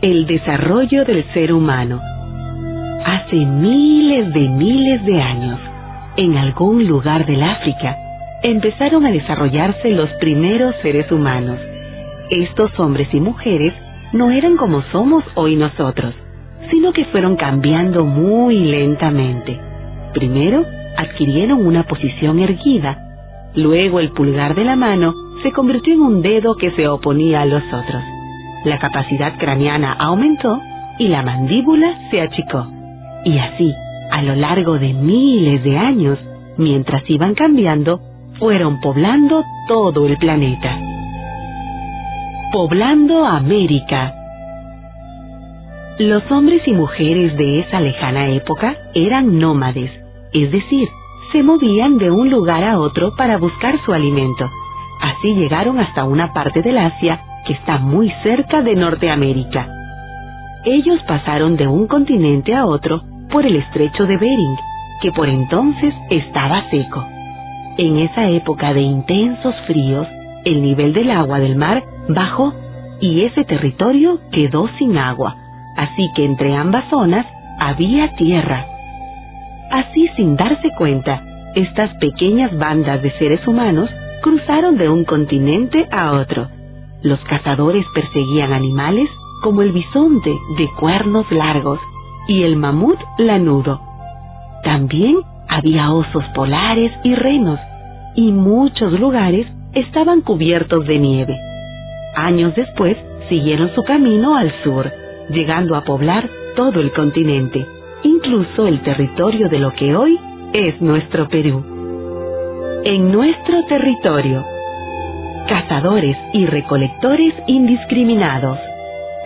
El desarrollo del ser humano. Hace miles de años, en algún lugar del África, empezaron a desarrollarse los primeros seres humanos. Estos hombres y mujeres no eran como somos hoy nosotros, sino que fueron cambiando muy lentamente. Primero, adquirieron una posición erguida. Luego el pulgar de la mano se convirtió en un dedo que se oponía a los otros. La capacidad craneana aumentó y la mandíbula se achicó. Y así, a lo largo de miles de años, mientras iban cambiando, fueron poblando todo el planeta. Poblando América. Los hombres y mujeres de esa lejana época eran nómades, es decir, se movían de un lugar a otro para buscar su alimento. Así llegaron hasta una parte del Asia que está muy cerca de Norteamérica. Ellos pasaron de un continente a otro por el estrecho de Bering, que por entonces estaba seco. En esa época de intensos fríos, el nivel del agua del mar bajó y ese territorio quedó sin agua, así que entre ambas zonas había tierra. Así, sin darse cuenta, estas pequeñas bandas de seres humanos cruzaron de un continente a otro. Los cazadores perseguían animales como el bisonte de cuernos largos y el mamut lanudo. También había osos polares y renos, y muchos lugares estaban cubiertos de nieve. Años después siguieron su camino al sur, llegando a poblar todo el continente, incluso el territorio de lo que hoy es nuestro Perú. En nuestro territorio, cazadores y recolectores indiscriminados.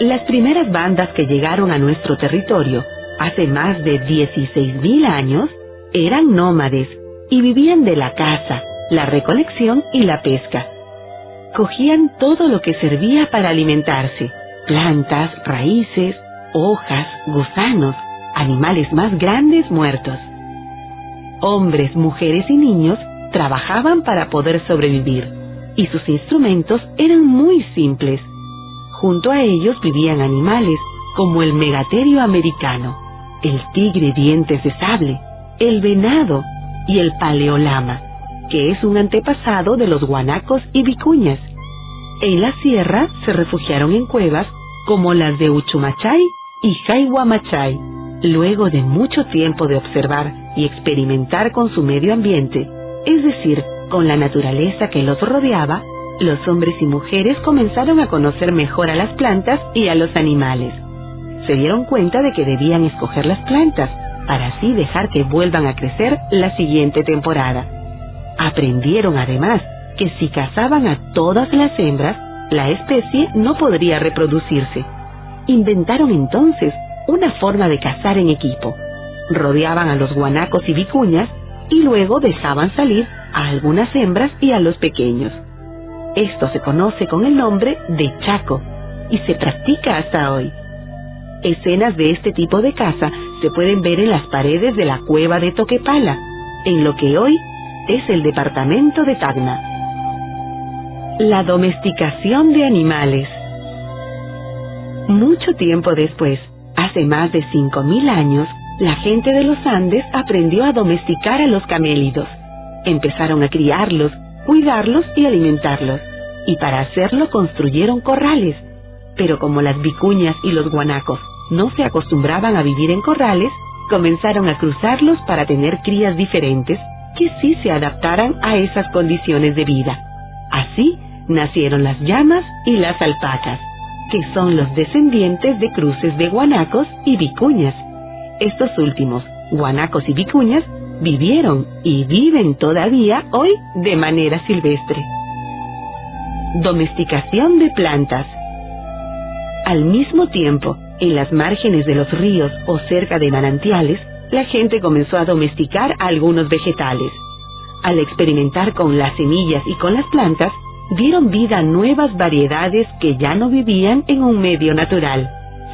Las primeras bandas que llegaron a nuestro territorio hace más de 16.000 años eran nómades y vivían de la caza, la recolección y la pesca. Cogían todo lo que servía para alimentarse: plantas, raíces, hojas, gusanos, animales más grandes muertos. Hombres, mujeres y niños trabajaban para poder sobrevivir, y sus instrumentos eran muy simples. Junto a ellos vivían animales como el megaterio americano, el tigre dientes de sable, el venado y el paleolama, que es un antepasado de los guanacos y vicuñas. En la sierra se refugiaron en cuevas como las de Uchumachay y Jayhuamachay. Luego de mucho tiempo de observar y experimentar con su medio ambiente, es decir, con la naturaleza que los rodeaba, los hombres y mujeres comenzaron a conocer mejor a las plantas y a los animales. Se dieron cuenta de que debían escoger las plantas para así dejar que vuelvan a crecer la siguiente temporada. Aprendieron además que si cazaban a todas las hembras, la especie no podría reproducirse. Inventaron entonces una forma de cazar en equipo. Rodeaban a los guanacos y vicuñas y luego dejaban salir a algunas hembras y a los pequeños. Esto se conoce con el nombre de chaco y se practica hasta hoy. Escenas de este tipo de caza se pueden ver en las paredes de la cueva de Toquepala, en lo que hoy es el departamento de Tacna. La domesticación de animales. Mucho tiempo después, hace más de 5.000 años, la gente de los Andes aprendió a domesticar a los camélidos. Empezaron a criarlos, cuidarlos y alimentarlos, y para hacerlo construyeron corrales. Pero como las vicuñas y los guanacos no se acostumbraban a vivir en corrales, comenzaron a cruzarlos para tener crías diferentes que sí se adaptaran a esas condiciones de vida. Así nacieron las llamas y las alpacas, que son los descendientes de cruces de guanacos y vicuñas. Estos últimos, guanacos y vicuñas, vivieron y viven todavía hoy de manera silvestre. Domesticación de plantas. Al mismo tiempo, en las márgenes de los ríos o cerca de manantiales, la gente comenzó a domesticar algunos vegetales. Al experimentar con las semillas y con las plantas, dieron vida a nuevas variedades que ya no vivían en un medio natural,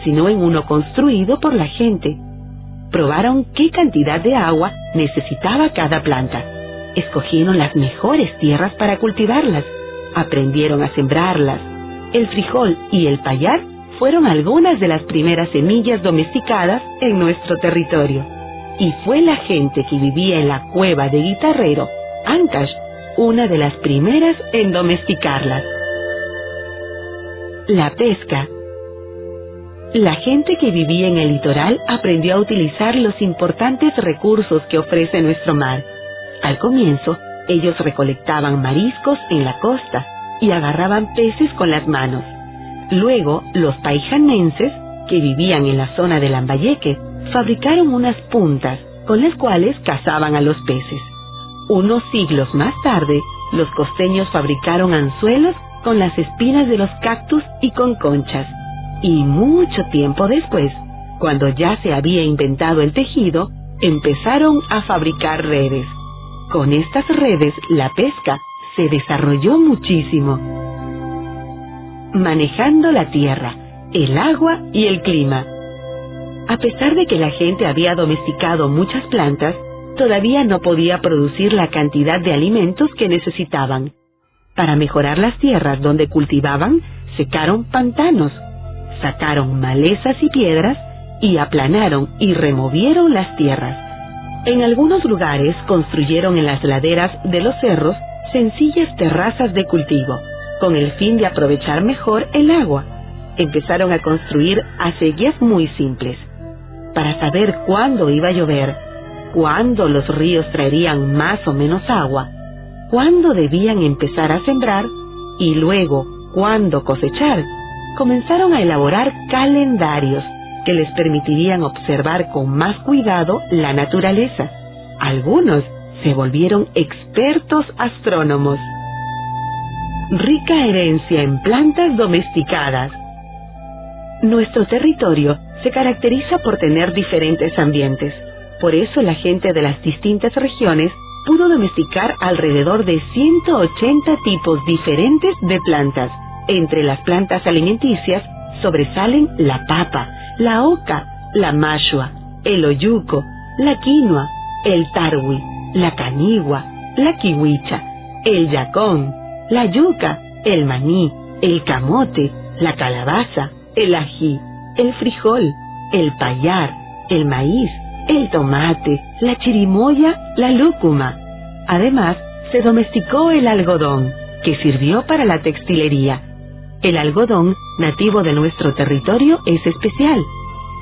sino en uno construido por la gente. Probaron qué cantidad de agua necesitaba cada planta. Escogieron las mejores tierras para cultivarlas. Aprendieron a sembrarlas. El frijol y el payar fueron algunas de las primeras semillas domesticadas en nuestro territorio. Y fue la gente que vivía en la cueva de Guitarrero, Ancash, una de las primeras en domesticarlas. La pesca. La gente que vivía en el litoral aprendió a utilizar los importantes recursos que ofrece nuestro mar. Al comienzo, ellos recolectaban mariscos en la costa y agarraban peces con las manos. Luego, los paijanenses, que vivían en la zona de Lambayeque, fabricaron unas puntas con las cuales cazaban a los peces. Unos siglos más tarde, los costeños fabricaron anzuelos con las espinas de los cactus y con conchas. Y mucho tiempo después, cuando ya se había inventado el tejido, empezaron a fabricar redes. Con estas redes, la pesca se desarrolló muchísimo. Manejando la tierra, el agua y el clima. A pesar de que la gente había domesticado muchas plantas, todavía no podía producir la cantidad de alimentos que necesitaban. Para mejorar las tierras donde cultivaban, secaron pantanos, sacaron malezas y piedras y aplanaron y removieron las tierras. En algunos lugares construyeron en las laderas de los cerros sencillas terrazas de cultivo, con el fin de aprovechar mejor el agua. Empezaron a construir acequias muy simples. Para saber cuándo iba a llover, cuándo los ríos traerían más o menos agua, cuándo debían empezar a sembrar y luego cuándo cosechar, comenzaron a elaborar calendarios que les permitirían observar con más cuidado la naturaleza. Algunos se volvieron expertos astrónomos. Rica herencia en plantas domesticadas. Nuestro territorio se caracteriza por tener diferentes ambientes. Por eso la gente de las distintas regiones pudo domesticar alrededor de 180 tipos diferentes de plantas. Entre las plantas alimenticias sobresalen la papa, la oca, la mashua, el oyuco, la quinoa, el tarwi, la canigua, la kiwicha, el yacón, la yuca, el maní, el camote, la calabaza, el ají, el frijol, el payar, el maíz, el tomate, la chirimoya, la lúcuma. Además, se domesticó el algodón, que sirvió para la textilería. El algodón, nativo de nuestro territorio, es especial,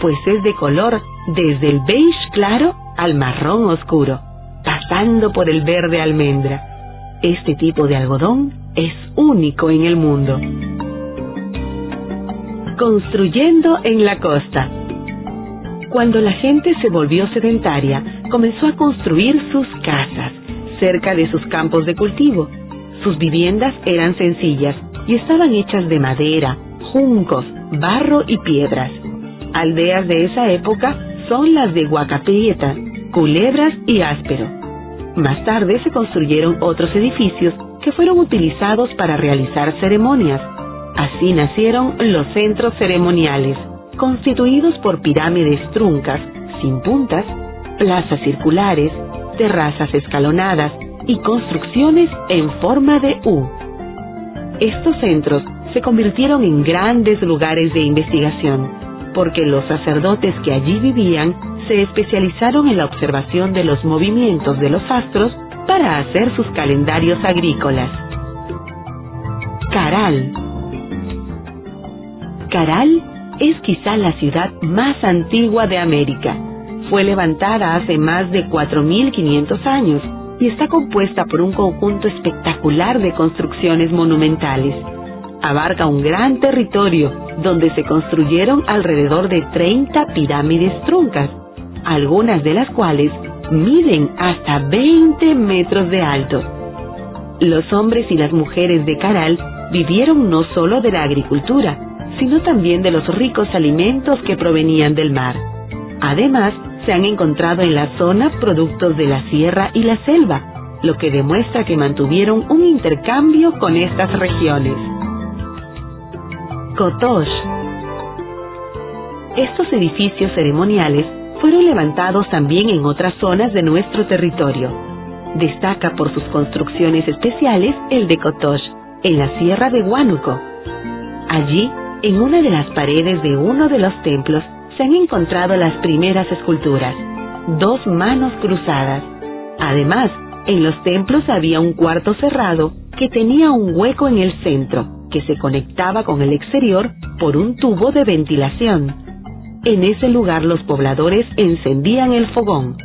pues es de color desde el beige claro al marrón oscuro, pasando por el verde almendra. Este tipo de algodón es único en el mundo. Construyendo en la costa. Cuando la gente se volvió sedentaria, comenzó a construir sus casas cerca de sus campos de cultivo. Sus viviendas eran sencillas y estaban hechas de madera, juncos, barro y piedras. Aldeas de esa época son las de Huacaprieta, Culebras y Áspero. Más tarde se construyeron otros edificios que fueron utilizados para realizar ceremonias. Así nacieron los centros ceremoniales, constituidos por pirámides truncas, sin puntas, plazas circulares, terrazas escalonadas y construcciones en forma de U. Estos centros se convirtieron en grandes lugares de investigación, porque los sacerdotes que allí vivían se especializaron en la observación de los movimientos de los astros para hacer sus calendarios agrícolas. Caral. Caral es quizá la ciudad más antigua de América. Fue levantada hace más de 4.500 años y está compuesta por un conjunto espectacular de construcciones monumentales. Abarca un gran territorio donde se construyeron alrededor de 30 pirámides truncas, algunas de las cuales miden hasta 20 metros de alto. Los hombres y las mujeres de Caral vivieron no solo de la agricultura, sino también de los ricos alimentos que provenían del mar. Además, se han encontrado en la zona productos de la sierra y la selva, lo que demuestra que mantuvieron un intercambio con estas regiones. Cotox. Estos edificios ceremoniales fueron levantados también en otras zonas de nuestro territorio. Destaca por sus construcciones especiales el de Cotox, en la sierra de Huánuco. Allí En una de las paredes de uno de los templos se han encontrado las primeras esculturas, 2 manos cruzadas. Además, en los templos había un cuarto cerrado que tenía un hueco en el centro, que se conectaba con el exterior por un tubo de ventilación. En ese lugar los pobladores encendían el fogón,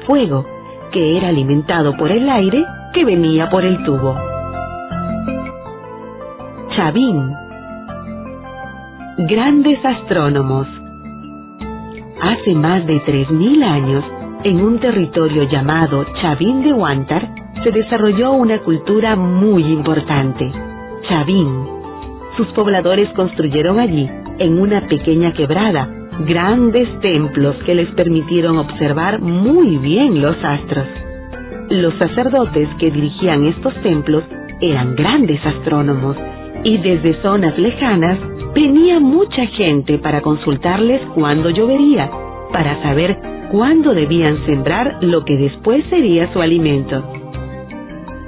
fuego que era alimentado por el aire que venía por el tubo. Chavín. Grandes astrónomos. Hace más de 3000 años, en un territorio llamado Chavín de Huántar, se desarrolló una cultura muy importante, Chavín. Sus pobladores construyeron allí, en una pequeña quebrada, grandes templos que les permitieron observar muy bien los astros. Los sacerdotes que dirigían estos templos eran grandes astrónomos, y desde zonas lejanas venía mucha gente para consultarles cuándo llovería, para saber cuándo debían sembrar lo que después sería su alimento.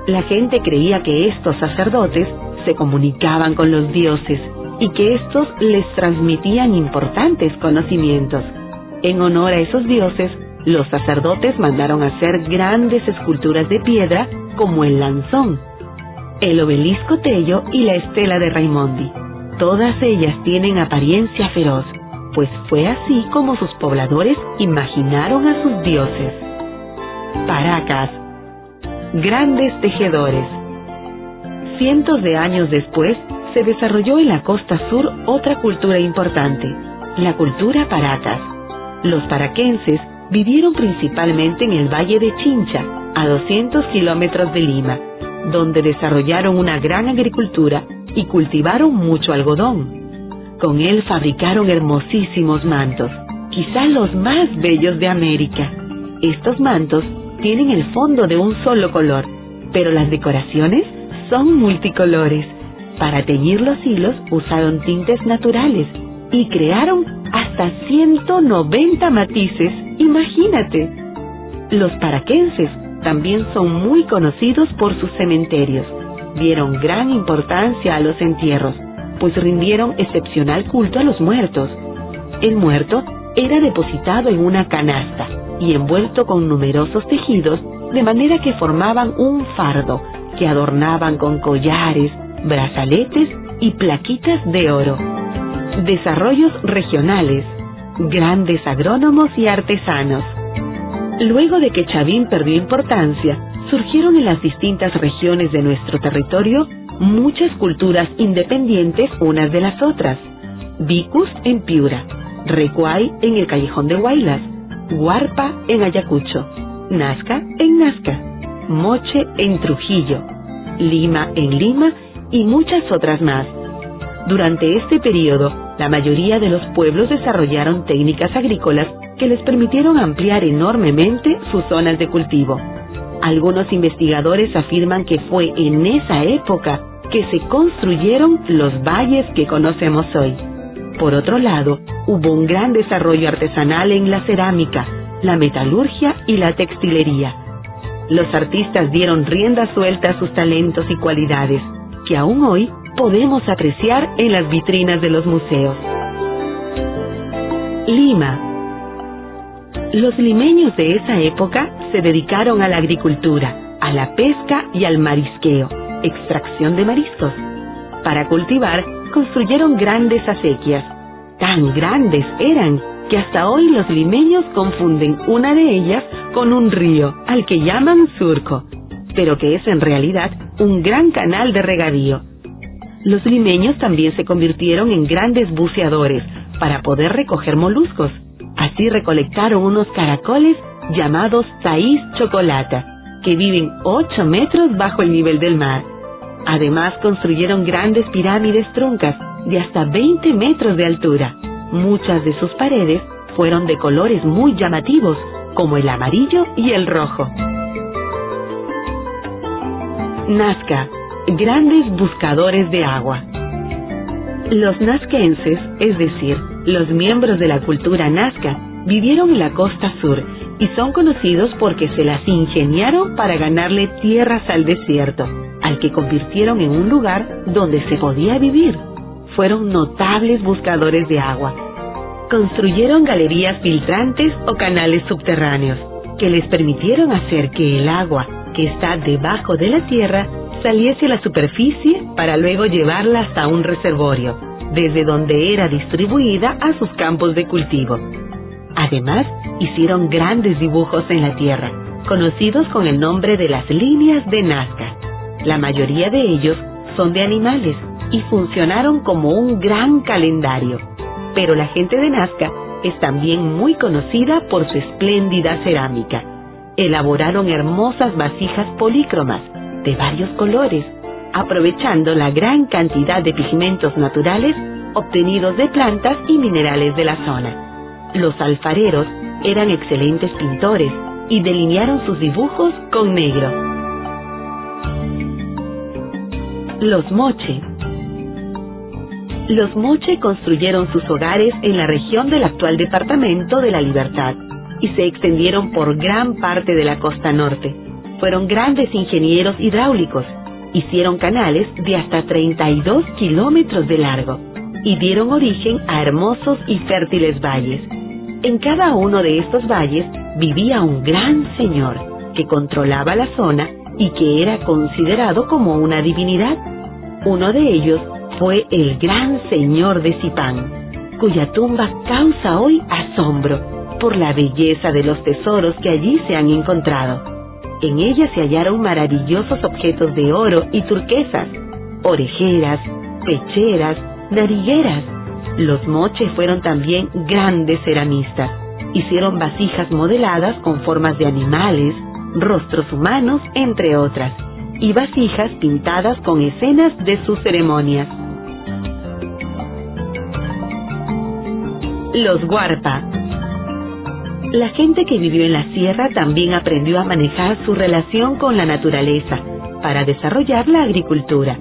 La gente creía que estos sacerdotes se comunicaban con los dioses y que estos les transmitían importantes conocimientos. En honor a esos dioses, los sacerdotes mandaron hacer grandes esculturas de piedra como el Lanzón, el Obelisco Tello y la Estela de Raimondi. Todas ellas tienen apariencia feroz, pues fue así como sus pobladores imaginaron a sus dioses. Paracas. Grandes tejedores. Cientos de años después, se desarrolló en la costa sur otra cultura importante, la cultura Paracas. Los paraquenses vivieron principalmente en el Valle de Chincha, a 200 kilómetros de Lima, donde desarrollaron una gran agricultura y cultivaron mucho algodón. Con él fabricaron hermosísimos mantos, quizá los más bellos de América. Estos mantos tienen el fondo de un solo color, pero las decoraciones son multicolores. Para teñir los hilos usaron tintes naturales y crearon hasta 190 matices, imagínate. Los paraquenses también son muy conocidos por sus cementerios. Dieron gran importancia a los entierros, pues rindieron excepcional culto a los muertos. El muerto era depositado en una canasta y envuelto con numerosos tejidos, de manera que formaban un fardo que adornaban con collares, brazaletes y plaquitas de oro. Desarrollos regionales, grandes agrónomos y artesanos. Luego de que Chavín perdió importancia, surgieron en las distintas regiones de nuestro territorio muchas culturas independientes unas de las otras. Vicus en Piura, Recuay en el Callejón de Huaylas, Huarpa en Ayacucho, Nazca en Nazca, Moche en Trujillo, Lima en Lima y muchas otras más. Durante este periodo, la mayoría de los pueblos desarrollaron técnicas agrícolas que les permitieron ampliar enormemente sus zonas de cultivo. Algunos investigadores afirman que fue en esa época que se construyeron los valles que conocemos hoy. Por otro lado, hubo un gran desarrollo artesanal en la cerámica, la metalurgia y la textilería. Los artistas dieron rienda suelta a sus talentos y cualidades, que aún hoy podemos apreciar en las vitrinas de los museos. Lima. Los limeños de esa época se dedicaron a la agricultura, a la pesca y al marisqueo, extracción de mariscos. Para cultivar, construyeron grandes acequias. Tan grandes eran que hasta hoy los limeños confunden una de ellas con un río, al que llaman surco, pero que es en realidad un gran canal de regadío. Los limeños también se convirtieron en grandes buceadores para poder recoger moluscos. Así recolectaron unos caracoles llamados taís chocolata, que viven 8 metros bajo el nivel del mar. Además construyeron grandes pirámides truncas de hasta 20 metros de altura. Muchas de sus paredes fueron de colores muy llamativos, como el amarillo y el rojo. Nazca, grandes buscadores de agua. Los nazquenses, es decir, los miembros de la cultura nazca, vivieron en la costa sur y son conocidos porque se las ingeniaron para ganarle tierras al desierto, al que convirtieron en un lugar donde se podía vivir. fueron notables buscadores de agua. Construyeron galerías filtrantes o canales subterráneos que les permitieron hacer que el agua que está debajo de la tierra saliese a la superficie para luego llevarla hasta un reservorio, desde donde era distribuida a sus campos de cultivo. Además, hicieron grandes dibujos en la tierra, conocidos con el nombre de las líneas de Nazca. La mayoría de ellos son de animales y funcionaron como un gran calendario. Pero la gente de Nazca es también muy conocida por su espléndida cerámica. Elaboraron hermosas vasijas polícromas de varios colores, aprovechando la gran cantidad de pigmentos naturales obtenidos de plantas y minerales de la zona. Los alfareros eran excelentes pintores y delinearon sus dibujos con negro. Los Moche. Los Moche construyeron sus hogares en la región del actual departamento de La Libertad y se extendieron por gran parte de la costa norte. Fueron grandes ingenieros hidráulicos, hicieron canales de hasta 32 kilómetros de largo y dieron origen a hermosos y fértiles valles. En cada uno de estos valles vivía un gran señor que controlaba la zona y que era considerado como una divinidad. Uno de ellos fue el gran señor de Zipán, cuya tumba causa hoy asombro por la belleza de los tesoros que allí se han encontrado. En ella se hallaron maravillosos objetos de oro y turquesas, orejeras, pecheras, narigueras. Los Moche fueron también grandes ceramistas. Hicieron vasijas modeladas con formas de animales, rostros humanos, entre otras, y vasijas pintadas con escenas de sus ceremonias. Los Huarpa. La gente que vivió en la sierra también aprendió a manejar su relación con la naturaleza para desarrollar la agricultura.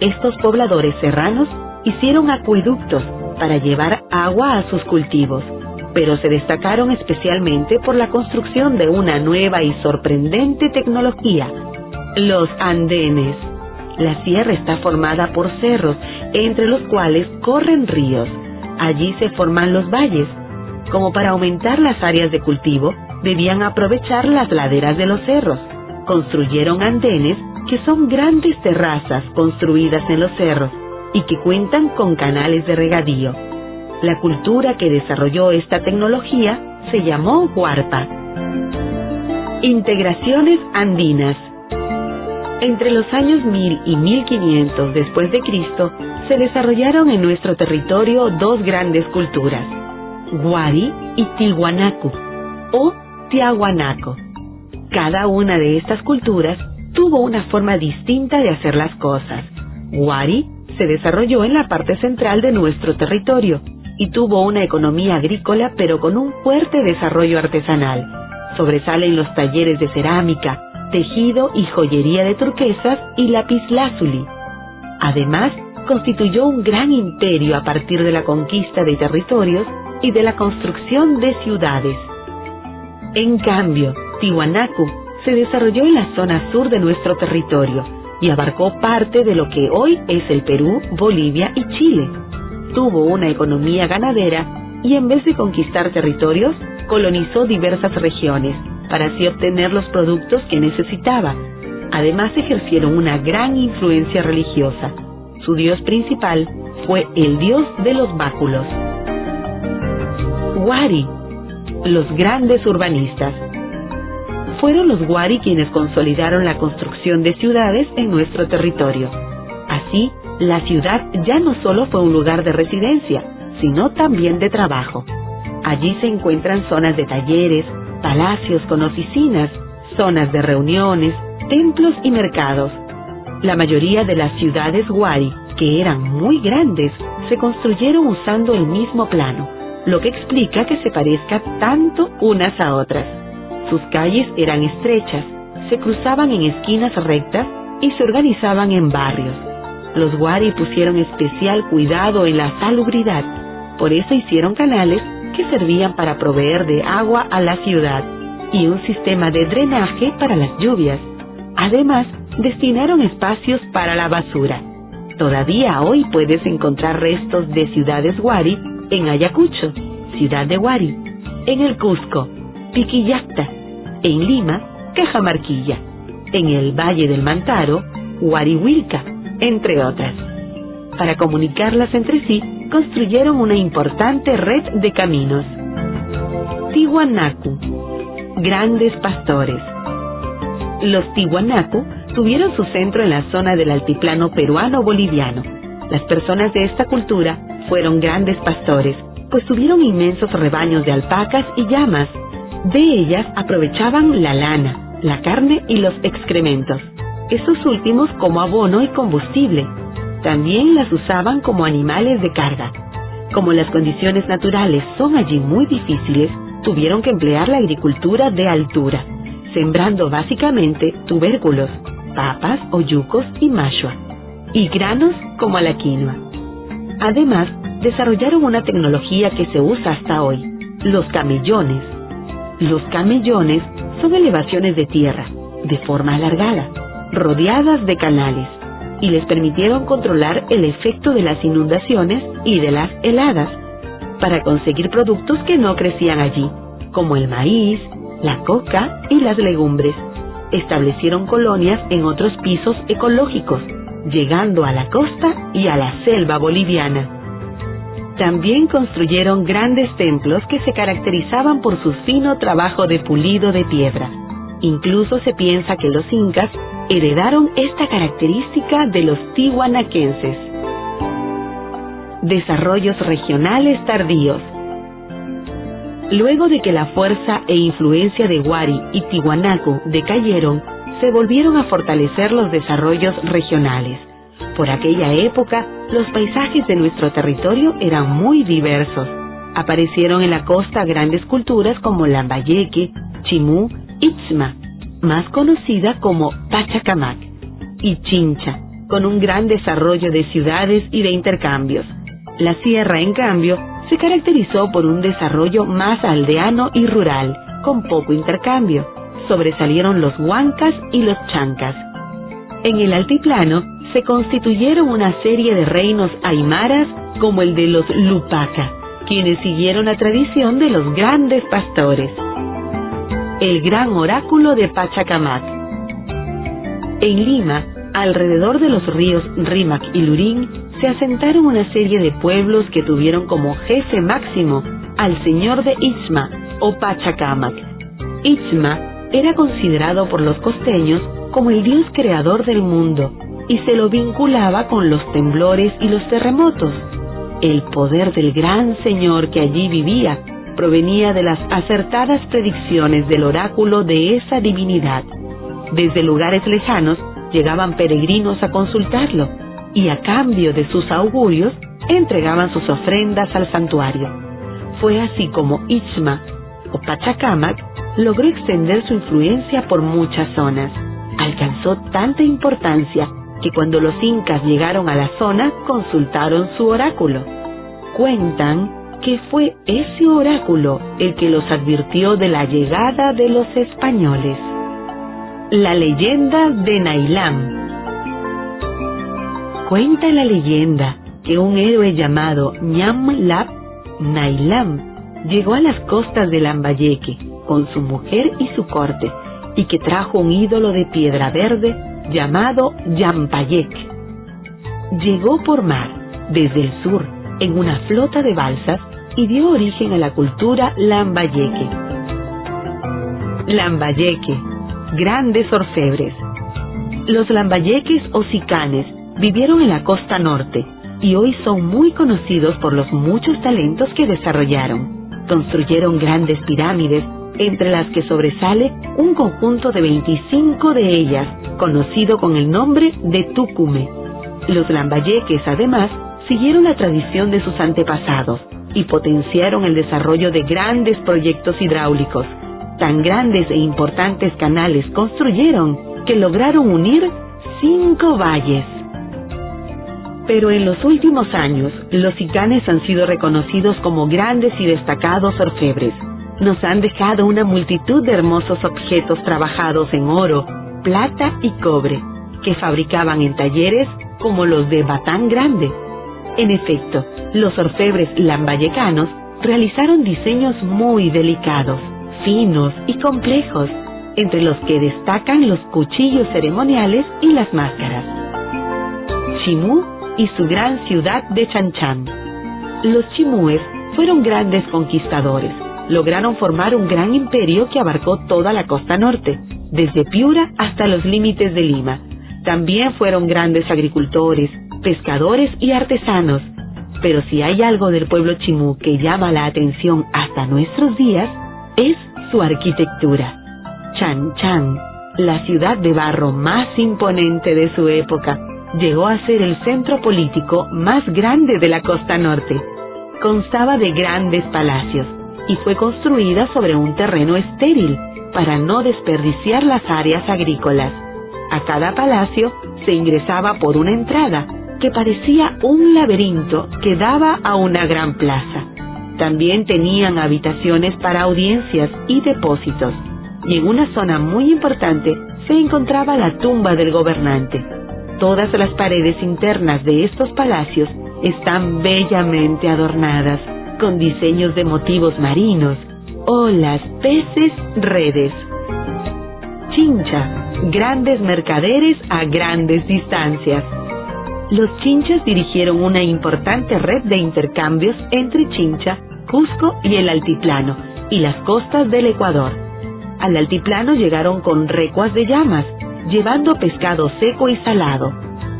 Estos pobladores serranos hicieron acueductos para llevar agua a sus cultivos, pero se destacaron especialmente por la construcción de una nueva y sorprendente tecnología: los andenes. La sierra está formada por cerros, entre los cuales corren ríos. Allí se forman los valles. Como para aumentar las áreas de cultivo, debían aprovechar las laderas de los cerros. Construyeron andenes, que son grandes terrazas construidas en los cerros y que cuentan con canales de regadío. La cultura que desarrolló esta tecnología se llamó Huarpa. Integraciones andinas. Entre los años 1000 y 1500 después de Cristo, se desarrollaron en nuestro territorio dos grandes culturas: Huari y Tiwanaku, o Tiahuanaco. Cada una de estas culturas tuvo una forma distinta de hacer las cosas. Huari se desarrolló en la parte central de nuestro territorio y tuvo una economía agrícola, pero con un fuerte desarrollo artesanal. Sobresalen los talleres de cerámica, tejido y joyería de turquesas y lapislázuli. Además, constituyó un gran imperio a partir de la conquista de territorios y de la construcción de ciudades. En cambio, Tiwanaku se desarrolló en la zona sur de nuestro territorio y abarcó parte de lo que hoy es el Perú, Bolivia y Chile. Tuvo una economía ganadera y en vez de conquistar territorios, colonizó diversas regiones para así obtener los productos que necesitaba. Además, ejercieron una gran influencia religiosa. Su dios principal fue el dios de los báculos. Huari, los grandes urbanistas. Fueron los Huari quienes consolidaron la construcción de ciudades en nuestro territorio. Así, la ciudad ya no solo fue un lugar de residencia, sino también de trabajo. Allí se encuentran zonas de talleres, palacios con oficinas, zonas de reuniones, templos y mercados. La mayoría de las ciudades Huari, que eran muy grandes, se construyeron usando el mismo plano, lo que explica que se parezcan tanto unas a otras. Sus calles eran estrechas, se cruzaban en esquinas rectas y se organizaban en barrios. Los Huari pusieron especial cuidado en la salubridad, por eso hicieron canales que servían para proveer de agua a la ciudad y un sistema de drenaje para las lluvias. Además, destinaron espacios para la basura. Todavía hoy puedes encontrar restos de ciudades Wari en Ayacucho, Ciudad de Wari, en el Cusco, Piquillacta, en Lima, Cajamarquilla, en el Valle del Mantaro, Huarihuilca, entre otras. Para comunicarlas entre sí, construyeron una importante red de caminos. Tiwanaku, grandes pastores. Los Tiwanaku tuvieron su centro en la zona del altiplano peruano-boliviano. Las personas de esta cultura fueron grandes pastores, pues tuvieron inmensos rebaños de alpacas y llamas. De ellas aprovechaban la lana, la carne y los excrementos, estos últimos como abono y combustible. También las usaban como animales de carga. Como las condiciones naturales son allí muy difíciles, tuvieron que emplear la agricultura de altura, sembrando básicamente tubérculos, papas o yucos y mashua, y granos como la quinoa. Además, desarrollaron una tecnología que se usa hasta hoy, los camellones. Los camellones son elevaciones de tierra, de forma alargada, rodeadas de canales, y les permitieron controlar el efecto de las inundaciones y de las heladas, para conseguir productos que no crecían allí, como el maíz, la coca y las legumbres. Establecieron colonias en otros pisos ecológicos, llegando a la costa y a la selva boliviana. También construyeron grandes templos que se caracterizaban por su fino trabajo de pulido de piedra. Incluso se piensa que los incas heredaron esta característica de los tiwanaquenses. Desarrollos regionales tardíos. Luego de que la fuerza e influencia de Wari y Tiwanaku decayeron, se volvieron a fortalecer los desarrollos regionales. Por aquella época, los paisajes de nuestro territorio eran muy diversos. Aparecieron en la costa grandes culturas como Lambayeque, Chimú, Itzma, más conocida como Pachacamac, y Chincha, con un gran desarrollo de ciudades y de intercambios. La sierra, en cambio, se caracterizó por un desarrollo más aldeano y rural, con poco intercambio. Sobresalieron los huancas y los chancas. En el altiplano se constituyeron una serie de reinos aymaras como el de los Lupaca, quienes siguieron la tradición de los grandes pastores. El gran oráculo de Pachacamac. En Lima, alrededor de los ríos Rímac y Lurín, se asentaron una serie de pueblos que tuvieron como jefe máximo al señor de Itzma o Pachacamac. Itzma era considerado por los costeños como el dios creador del mundo y se lo vinculaba con los temblores y los terremotos. El poder del gran señor que allí vivía provenía de las acertadas predicciones del oráculo de esa divinidad. Desde lugares lejanos llegaban peregrinos a consultarlo y a cambio de sus augurios entregaban sus ofrendas al santuario. Fue así como Itzma o Pachacamac logró extender su influencia por muchas zonas. Alcanzó tanta importancia que cuando los incas llegaron a la zona consultaron su oráculo. Cuentan que fue ese oráculo el que los advirtió de la llegada de los españoles. La leyenda de Nailam. Cuenta la leyenda que un héroe llamado Ñamlap Nailam llegó a las costas de Lambayeque con su mujer y su corte, y que trajo un ídolo de piedra verde llamado Yampayek. Llegó por mar, desde el sur, en una flota de balsas, y dio origen a la cultura Lambayeque. Lambayeque, grandes orfebres. Los lambayeques o sicanes vivieron en la costa norte y hoy son muy conocidos por los muchos talentos que desarrollaron. Construyeron grandes pirámides, entre las que sobresale un conjunto de 25 de ellas, conocido con el nombre de Tucume. Los lambayeques, además, siguieron la tradición de sus antepasados y potenciaron el desarrollo de grandes proyectos hidráulicos. Tan grandes e importantes canales construyeron que lograron unir 5 valles. Pero en los últimos años, los sicanes han sido reconocidos como grandes y destacados orfebres. Nos han dejado una multitud de hermosos objetos trabajados en oro, plata y cobre, que fabricaban en talleres como los de Batán Grande. En efecto, los orfebres lambayecanos realizaron diseños muy delicados, finos y complejos, entre los que destacan los cuchillos ceremoniales y las máscaras. Chimú y su gran ciudad de Chanchan. Los chimúes fueron grandes conquistadores. Lograron formar un gran imperio que abarcó toda la costa norte, desde Piura hasta los límites de Lima. También fueron grandes agricultores, pescadores y artesanos. Pero si hay algo del pueblo chimú que llama la atención hasta nuestros días, es su arquitectura. Chanchan, la ciudad de barro más imponente de su época, llegó a ser el centro político más grande de la costa norte. Constaba de grandes palacios y fue construida sobre un terreno estéril para no desperdiciar las áreas agrícolas. A cada palacio se ingresaba por una entrada que parecía un laberinto que daba a una gran plaza. También tenían habitaciones para audiencias y depósitos, y en una zona muy importante se encontraba la tumba del gobernante. Todas las paredes internas de estos palacios están bellamente adornadas, con diseños de motivos marinos, olas, peces, redes. Chincha, grandes mercaderes a grandes distancias. Los chinchas dirigieron una importante red de intercambios entre Chincha, Cusco y el altiplano, y las costas del Ecuador. Al altiplano llegaron con recuas de llamas, llevando pescado seco y salado,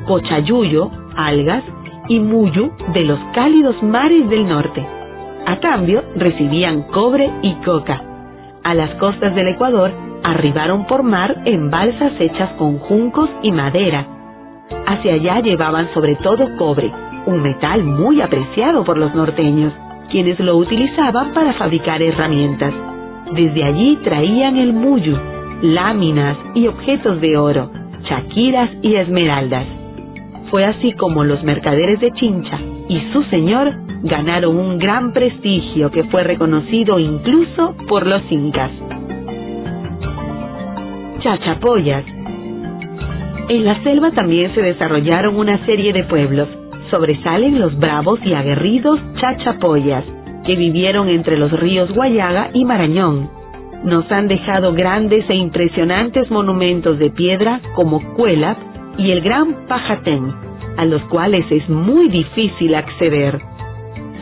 pochayuyo, algas, y muyu de los cálidos mares del norte. A cambio, recibían cobre y coca. A las costas del Ecuador arribaron por mar en balsas hechas con juncos y madera. Hacia allá llevaban sobre todo cobre, un metal muy apreciado por los norteños, quienes lo utilizaban para fabricar herramientas. Desde allí traían el muyu, láminas y objetos de oro, chaquiras y esmeraldas. Fue así como los mercaderes de Chincha y su señor ganaron un gran prestigio que fue reconocido incluso por los incas. Chachapoyas. En la selva también se desarrollaron una serie de pueblos. Sobresalen los bravos y aguerridos chachapoyas, que vivieron entre los ríos Guayaga y Marañón. Nos han dejado grandes e impresionantes monumentos de piedra como Cuelap y el Gran Pajatén, a los cuales es muy difícil acceder.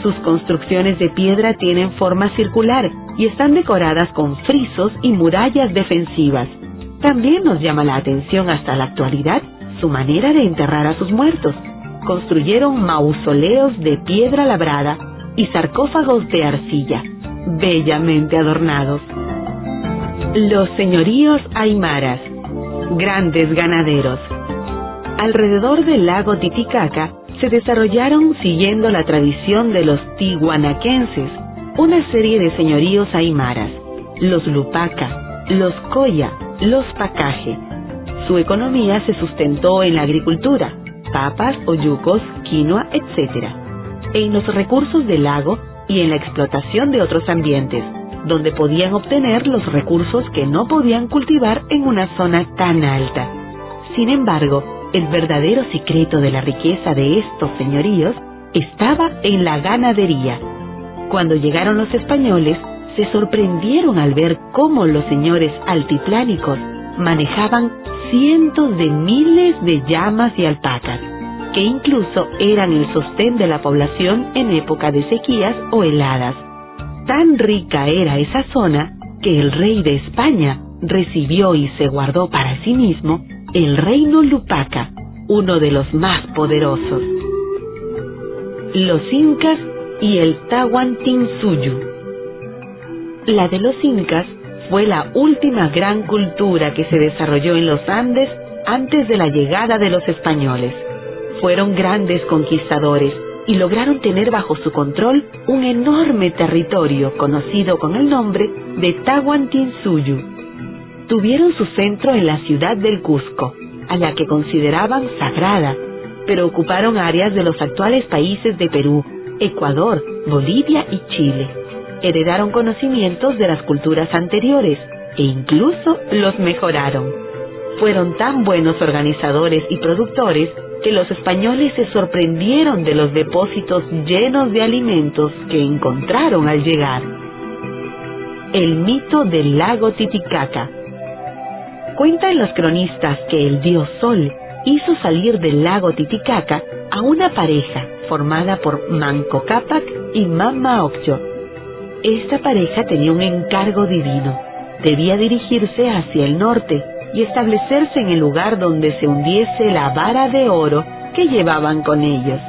Sus construcciones de piedra tienen forma circular y están decoradas con frisos y murallas defensivas. También nos llama la atención hasta la actualidad su manera de enterrar a sus muertos. Construyeron mausoleos de piedra labrada y sarcófagos de arcilla, bellamente adornados. Los señoríos aymaras, grandes ganaderos. Alrededor del lago Titicaca se desarrollaron, siguiendo la tradición de los tihuanaquenses, una serie de señoríos aymaras: los Lupaca, los Coya, los Pacaje. Su economía se sustentó en la agricultura, papas, oyucos, quinoa, etc., en los recursos del lago y en la explotación de otros ambientes, donde podían obtener los recursos que no podían cultivar en una zona tan alta. Sin embargo, el verdadero secreto de la riqueza de estos señoríos estaba en la ganadería. Cuando llegaron los españoles, se sorprendieron al ver cómo los señores altiplánicos manejaban cientos de miles de llamas y alpacas, que incluso eran el sostén de la población en época de sequías o heladas. Tan rica era esa zona que el rey de España recibió y se guardó para sí mismo el reino Lupaca, uno de los más poderosos. Los incas y el Tahuantinsuyu. La de los incas fue la última gran cultura que se desarrolló en los Andes antes de la llegada de los españoles. Fueron grandes conquistadores y lograron tener bajo su control un enorme territorio conocido con el nombre de Tahuantinsuyu. Tuvieron su centro en la ciudad del Cusco, a la que consideraban sagrada, pero ocuparon áreas de los actuales países de Perú, Ecuador, Bolivia y Chile. Heredaron conocimientos de las culturas anteriores e incluso los mejoraron. Fueron tan buenos organizadores y productores que los españoles se sorprendieron de los depósitos llenos de alimentos que encontraron al llegar. El mito del lago Titicaca. Cuentan los cronistas que el dios Sol hizo salir del lago Titicaca a una pareja formada por Manco Cápac y Mama Ocllo. Esta pareja tenía un encargo divino. Debía dirigirse hacia el norte y establecerse en el lugar donde se hundiese la vara de oro que llevaban con ellos.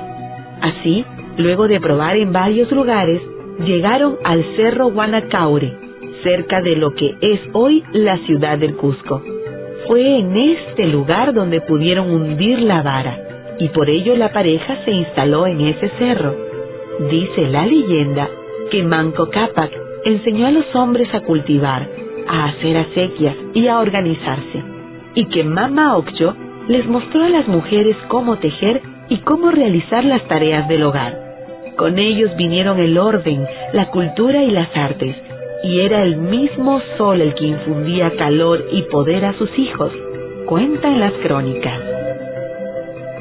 Así, luego de probar en varios lugares, llegaron al Cerro Guanacaure, cerca de lo que es hoy la ciudad del Cusco. Fue en este lugar donde pudieron hundir la vara, y por ello la pareja se instaló en ese cerro. Dice la leyenda que Manco Cápac enseñó a los hombres a cultivar, a hacer acequias y a organizarse, y que Mama Ocllo les mostró a las mujeres cómo tejer y cómo realizar las tareas del hogar. Con ellos vinieron el orden, la cultura y las artes, y era el mismo Sol el que infundía calor y poder a sus hijos, cuentan las crónicas.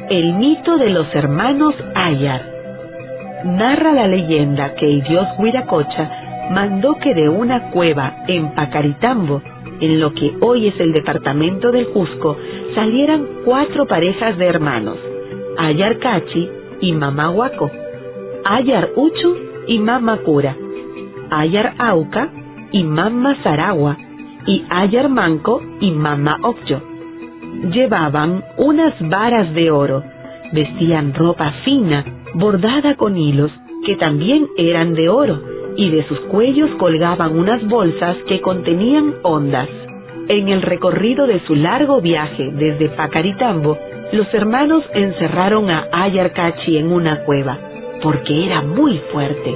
El mito de los hermanos Ayar. Narra la leyenda que el dios Huiracocha mandó que de una cueva en Pacaritambo, en lo que hoy es el departamento del Cusco, salieran 4 parejas de hermanos, Ayar Cachi y Mama Huaco, Ayar Uchu y Mama Cura, Ayar Auca y Mama Saragua, y Ayar Manco y Mama Ocllo. Llevaban unas varas de oro, vestían ropa fina, bordada con hilos, que también eran de oro, y de sus cuellos colgaban unas bolsas que contenían ondas. En el recorrido de su largo viaje desde Pacaritambo, los hermanos encerraron a Ayar Cachi en una cueva, porque era muy fuerte.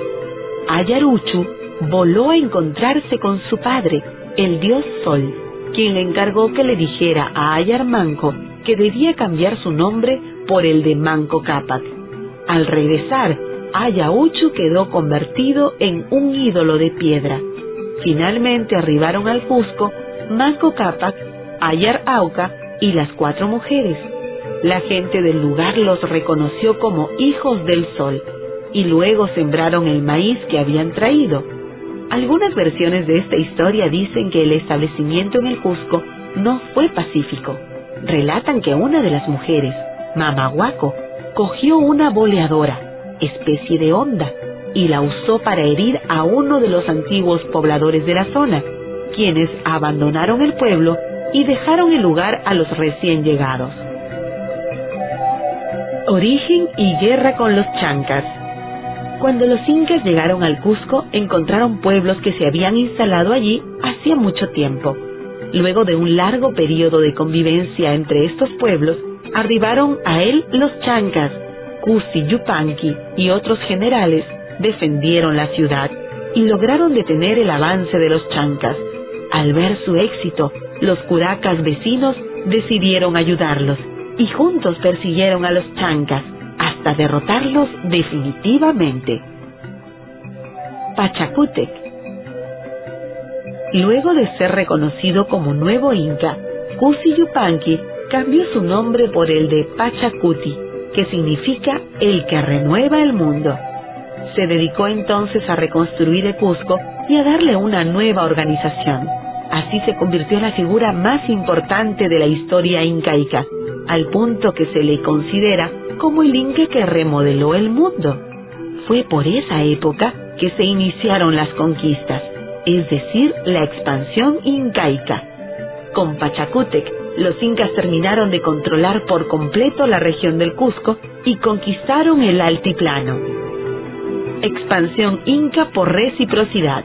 Ayar Uchu voló a encontrarse con su padre, el dios Sol, quien le encargó que le dijera a Ayar Manco que debía cambiar su nombre por el de Manco Cápac. Al regresar, Ayar Uchu quedó convertido en un ídolo de piedra. Finalmente arribaron al Cusco Manco Cápac, Ayar Auca y las 4 mujeres. La gente del lugar los reconoció como hijos del Sol, y luego sembraron el maíz que habían traído. Algunas versiones de esta historia dicen que el establecimiento en el Cusco no fue pacífico. Relatan que una de las mujeres, Mama Huaco, cogió una boleadora, especie de honda, y la usó para herir a uno de los antiguos pobladores de la zona, quienes abandonaron el pueblo y dejaron el lugar a los recién llegados. Origen y guerra con los chancas. Cuando los incas llegaron al Cusco, encontraron pueblos que se habían instalado allí hacía mucho tiempo. Luego de un largo periodo de convivencia entre estos pueblos, arribaron a él los chancas. Cusi Yupanqui y otros generales defendieron la ciudad y lograron detener el avance de los chancas. Al ver su éxito, los curacas vecinos decidieron ayudarlos y juntos persiguieron a los chancas hasta derrotarlos definitivamente. Pachacútec. Luego de ser reconocido como nuevo inca, Cusi Yupanqui cambió su nombre por el de Pachacuti, que significa el que renueva el mundo. Se dedicó entonces a reconstruir el Cusco y a darle una nueva organización. Así se convirtió en la figura más importante de la historia incaica, al punto que se le considera como el inca que remodeló el mundo. Fue por esa época que se iniciaron las conquistas, es decir, la expansión incaica. Con Pachacútec, los incas terminaron de controlar por completo la región del Cusco y conquistaron el altiplano. Expansión inca por reciprocidad.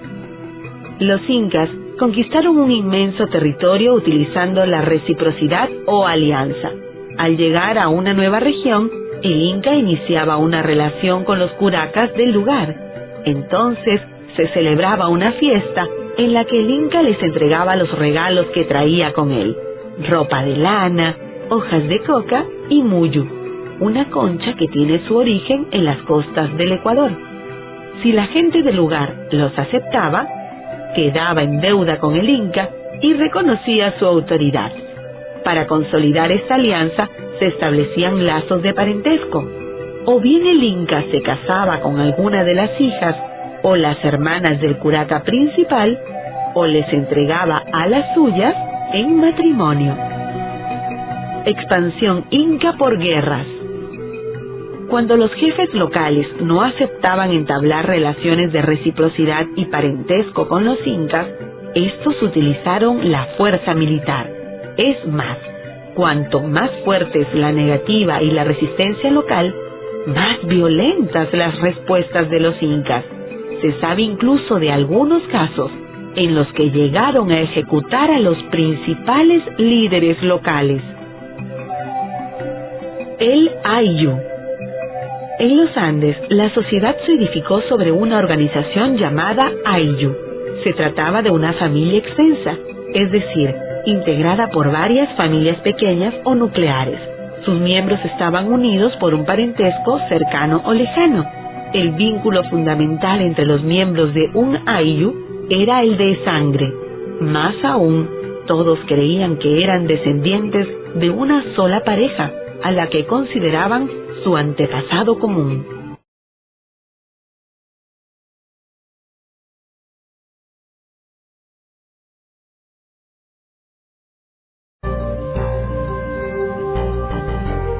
Los incas conquistaron un inmenso territorio utilizando la reciprocidad o alianza. Al llegar a una nueva región, el inca iniciaba una relación con los curacas del lugar. Entonces se celebraba una fiesta en la que el inca les entregaba los regalos que traía con él: ropa de lana, hojas de coca y muyu, una concha que tiene su origen en las costas del Ecuador. Si la gente del lugar los aceptaba, quedaba en deuda con el inca y reconocía su autoridad. Para consolidar esta alianza, se establecían lazos de parentesco. O bien el inca se casaba con alguna de las hijas o las hermanas del curaca principal, o les entregaba a las suyas en matrimonio. Expansión inca por guerras. Cuando los jefes locales no aceptaban entablar relaciones de reciprocidad y parentesco con los incas, estos utilizaron la fuerza militar. Es más, cuanto más fuerte es la negativa y la resistencia local, más violentas las respuestas de los incas. Se sabe incluso de algunos casos en los que llegaron a ejecutar a los principales líderes locales. El Ayllu. En los Andes, la sociedad se edificó sobre una organización llamada Ayllu. Se trataba de una familia extensa, es decir, integrada por varias familias pequeñas o nucleares. Sus miembros estaban unidos por un parentesco cercano o lejano. El vínculo fundamental entre los miembros de un Ayllu era el de sangre. Más aún, todos creían que eran descendientes de una sola pareja, a la que consideraban su antepasado común.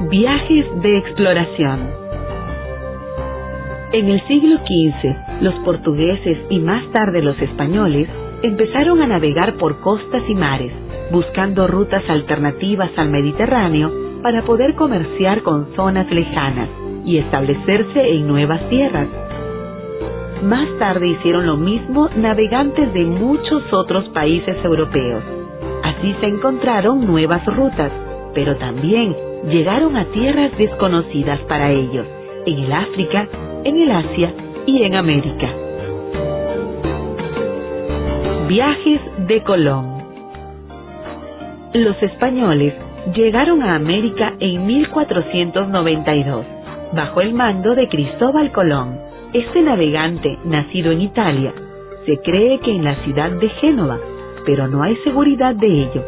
Viajes de exploración. En el siglo XV, los portugueses y más tarde los españoles empezaron a navegar por costas y mares, buscando rutas alternativas al Mediterráneo para poder comerciar con zonas lejanas y establecerse en nuevas tierras. Más tarde hicieron lo mismo navegantes de muchos otros países europeos. Así se encontraron nuevas rutas, pero también llegaron a tierras desconocidas para ellos, en el África, en el Asia y en América. Viajes de Colón. Los españoles llegaron a América en 1492, bajo el mando de Cristóbal Colón. Este navegante, nacido en Italia, se cree que en la ciudad de Génova, pero no hay seguridad de ello.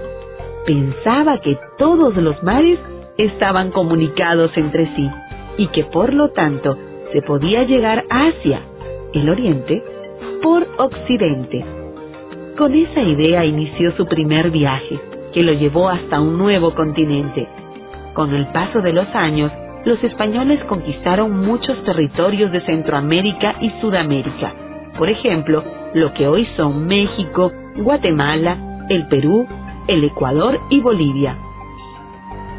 Pensaba que todos los mares estaban comunicados entre sí y que por lo tanto se podía llegar a Asia, el Oriente, por Occidente. Con esa idea inició su primer viaje, que lo llevó hasta un nuevo continente. Con el paso de los años, los españoles conquistaron muchos territorios de Centroamérica y Sudamérica. Por ejemplo, lo que hoy son México, Guatemala, el Perú, el Ecuador y Bolivia.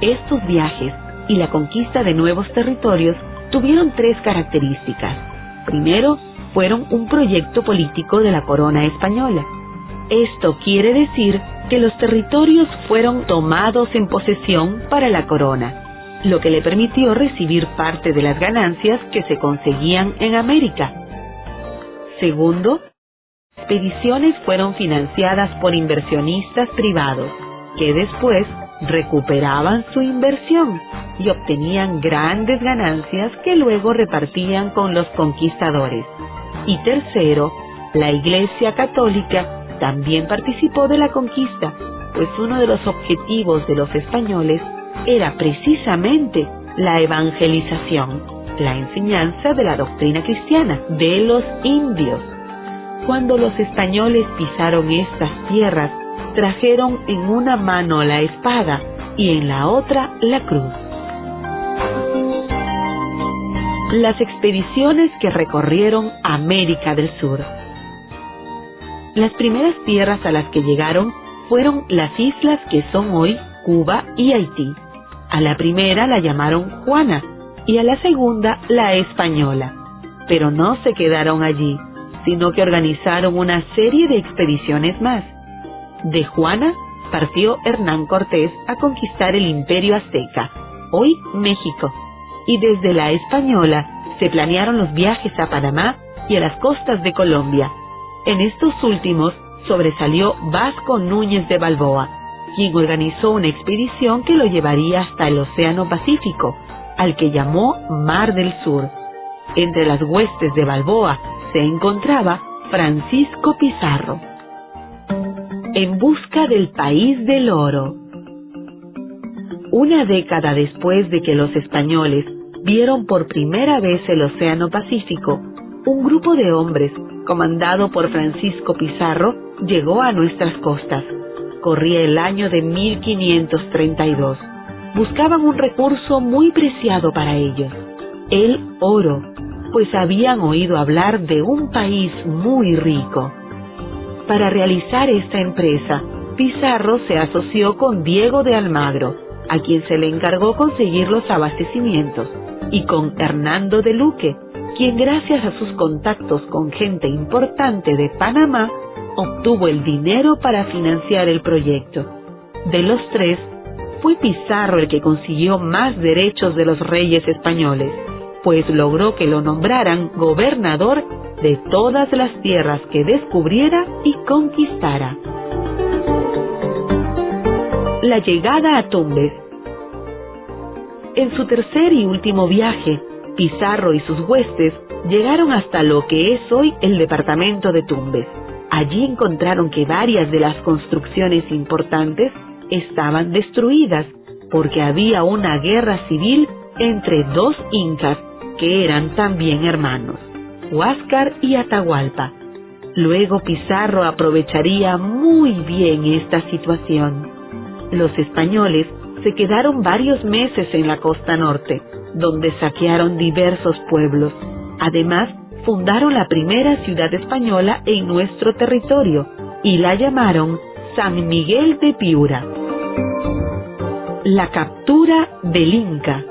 Estos viajes y la conquista de nuevos territorios tuvieron tres características. Primero, fueron un proyecto político de la corona española. Esto quiere decir que los territorios fueron tomados en posesión para la corona, lo que le permitió recibir parte de las ganancias que se conseguían en América. Segundo, expediciones fueron financiadas por inversionistas privados, que después recuperaban su inversión y obtenían grandes ganancias que luego repartían con los conquistadores. Y tercero, la Iglesia Católica también participó de la conquista, pues uno de los objetivos de los españoles era precisamente la evangelización, la enseñanza de la doctrina cristiana de los indios. Cuando los españoles pisaron estas tierras, trajeron en una mano la espada y en la otra la cruz. Las expediciones que recorrieron América del Sur. Las primeras tierras a las que llegaron fueron las islas que son hoy Cuba y Haití. A la primera la llamaron Juana y a la segunda la Española. Pero no se quedaron allí, sino que organizaron una serie de expediciones más. De Juana partió Hernán Cortés a conquistar el Imperio Azteca, hoy México, y desde la Española se planearon los viajes a Panamá y a las costas de Colombia. En estos últimos sobresalió Vasco Núñez de Balboa, quien organizó una expedición que lo llevaría hasta el Océano Pacífico, al que llamó Mar del Sur. Entre las huestes de Balboa se encontraba Francisco Pizarro. En busca del país del oro. Una década después de que los españoles vieron por primera vez el Océano Pacífico, un grupo de hombres, comandado por Francisco Pizarro, llegó a nuestras costas. Corría el año de 1532. Buscaban un recurso muy preciado para ellos, el oro, pues habían oído hablar de un país muy rico. Para realizar esta empresa, Pizarro se asoció con Diego de Almagro, a quien se le encargó conseguir los abastecimientos, y con Hernando de Luque, quien gracias a sus contactos con gente importante de Panamá, obtuvo el dinero para financiar el proyecto. De los tres, fue Pizarro el que consiguió más derechos de los reyes españoles, pues logró que lo nombraran gobernador de todas las tierras que descubriera y conquistara. La llegada a Tumbes. En su tercer y último viaje, Pizarro y sus huestes llegaron hasta lo que es hoy el departamento de Tumbes. Allí encontraron que varias de las construcciones importantes estaban destruidas porque había una guerra civil entre dos incas que eran también hermanos, Huáscar y Atahualpa. Luego Pizarro aprovecharía muy bien esta situación. Los españoles se quedaron varios meses en la costa norte, donde saquearon diversos pueblos. Además, fundaron la primera ciudad española en nuestro territorio y la llamaron San Miguel de Piura. La captura del Inca.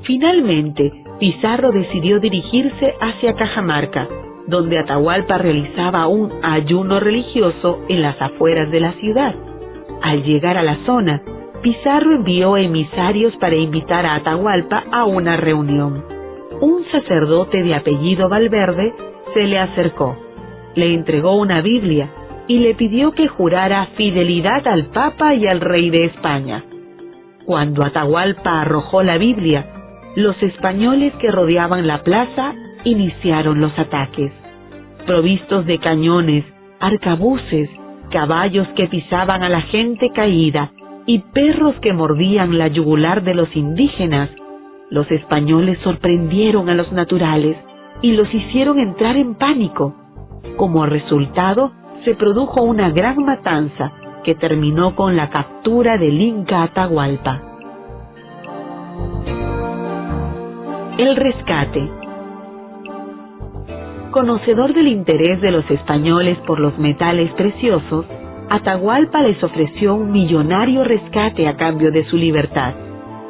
Finalmente, Pizarro decidió dirigirse hacia Cajamarca, donde Atahualpa realizaba un ayuno religioso en las afueras de la ciudad. Al llegar a la zona, Pizarro envió emisarios para invitar a Atahualpa a una reunión. Un sacerdote de apellido Valverde se le acercó, le entregó una Biblia y le pidió que jurara fidelidad al Papa y al Rey de España. Cuando Atahualpa arrojó la Biblia, los españoles que rodeaban la plaza iniciaron los ataques. Provistos de cañones, arcabuces, caballos que pisaban a la gente caída y perros que mordían la yugular de los indígenas, los españoles sorprendieron a los naturales y los hicieron entrar en pánico. Como resultado, se produjo una gran matanza que terminó con la captura del Inca Atahualpa. El rescate. Conocedor del interés de los españoles por los metales preciosos, Atahualpa les ofreció un millonario rescate a cambio de su libertad.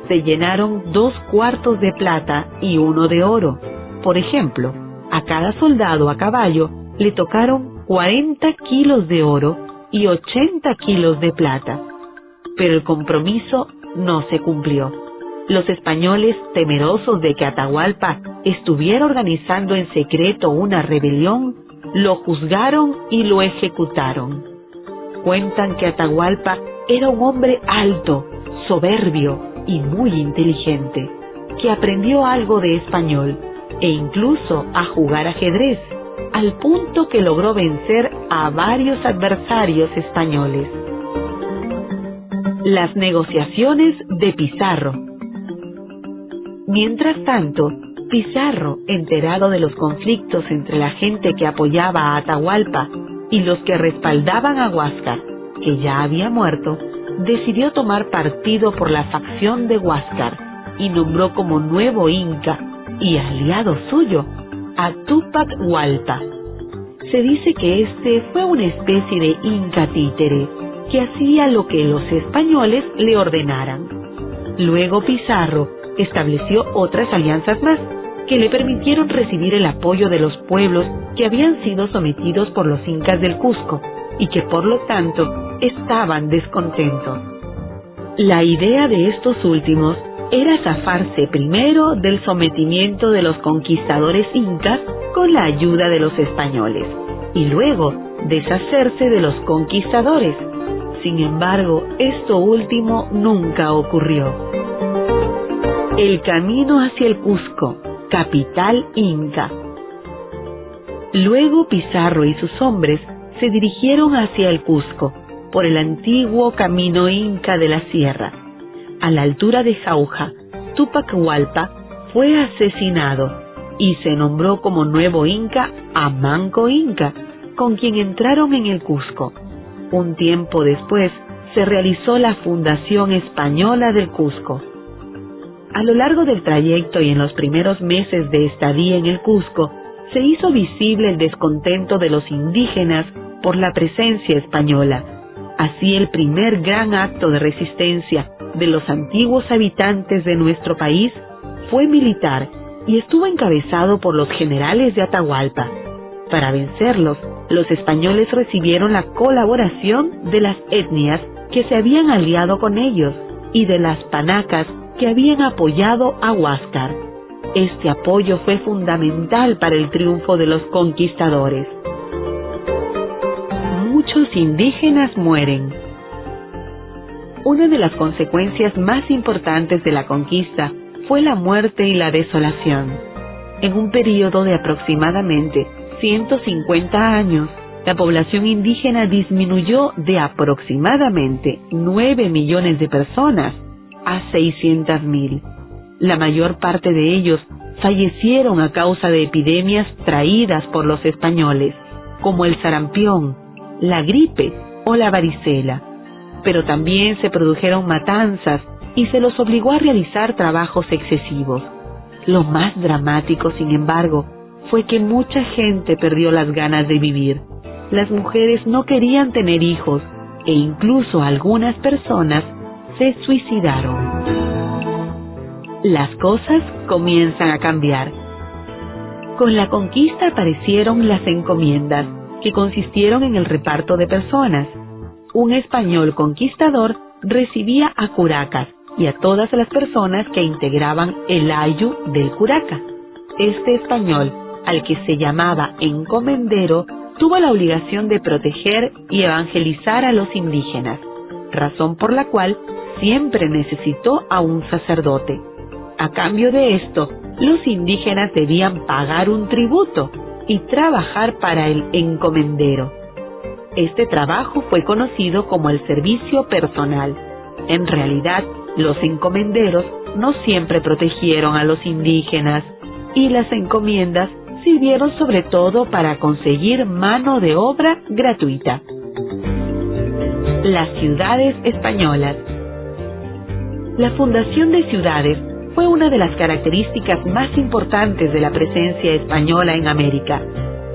Se llenaron 2 cuartos de plata y 1 de oro. Por ejemplo, a cada soldado a caballo le tocaron 40 kilos de oro y 80 kilos de plata. Pero el compromiso no se cumplió. Los españoles, temerosos de que Atahualpa estuviera organizando en secreto una rebelión, lo juzgaron y lo ejecutaron. Cuentan que Atahualpa era un hombre alto, soberbio y muy inteligente, que aprendió algo de español e incluso a jugar ajedrez, al punto que logró vencer a varios adversarios españoles. Las negociaciones de Pizarro. Mientras tanto, Pizarro, enterado de los conflictos entre la gente que apoyaba a Atahualpa y los que respaldaban a Huáscar, que ya había muerto, decidió tomar partido por la facción de Huáscar y nombró como nuevo inca y aliado suyo a Túpac Hualpa. Se dice que este fue una especie de inca títere que hacía lo que los españoles le ordenaran. Luego Pizarro estableció otras alianzas más que le permitieron recibir el apoyo de los pueblos que habían sido sometidos por los incas del Cusco y que por lo tanto estaban descontentos. La idea de estos últimos era zafarse primero del sometimiento de los conquistadores incas con la ayuda de los españoles y luego deshacerse de los conquistadores. Sin embargo, esto último nunca ocurrió. El camino hacia el Cusco, capital inca. Luego Pizarro y sus hombres se dirigieron hacia el Cusco, por el antiguo camino inca de la sierra. A la altura de Jauja, Túpac Hualpa fue asesinado y se nombró como nuevo inca a Manco Inca, con quien entraron en el Cusco. Un tiempo después se realizó la fundación española del Cusco. A lo largo del trayecto y en los primeros meses de estadía en el Cusco, se hizo visible el descontento de los indígenas por la presencia española. Así, el primer gran acto de resistencia de los antiguos habitantes de nuestro país fue militar y estuvo encabezado por los generales de Atahualpa. Para vencerlos, los españoles recibieron la colaboración de las etnias que se habían aliado con ellos y de las panacas que habían apoyado a Huáscar. Este apoyo fue fundamental para el triunfo de los conquistadores. Muchos indígenas mueren. Una de las consecuencias más importantes de la conquista fue la muerte y la desolación. En un periodo de aproximadamente 150 años, la población indígena disminuyó de aproximadamente 9 millones de personas a 600.000. La mayor parte de ellos fallecieron a causa de epidemias traídas por los españoles, como el sarampión, la gripe o la varicela. Pero también se produjeron matanzas y se los obligó a realizar trabajos excesivos. Lo más dramático, sin embargo, fue que mucha gente perdió las ganas de vivir. Las mujeres no querían tener hijos e incluso algunas personas se suicidaron. Las cosas comienzan a cambiar. Con la conquista aparecieron las encomiendas, que consistieron en el reparto de personas. Un español conquistador recibía a curacas y a todas las personas que integraban el ayu del curaca. Este español, al que se llamaba encomendero, tuvo la obligación de proteger y evangelizar a los indígenas, razón por la cual siempre necesitó a un sacerdote. A cambio de esto, los indígenas debían pagar un tributo y trabajar para el encomendero. Este trabajo fue conocido como el servicio personal. En realidad, los encomenderos no siempre protegieron a los indígenas, y las encomiendas sirvieron sobre todo para conseguir mano de obra gratuita. Las ciudades españolas. La fundación de ciudades fue una de las características más importantes de la presencia española en América.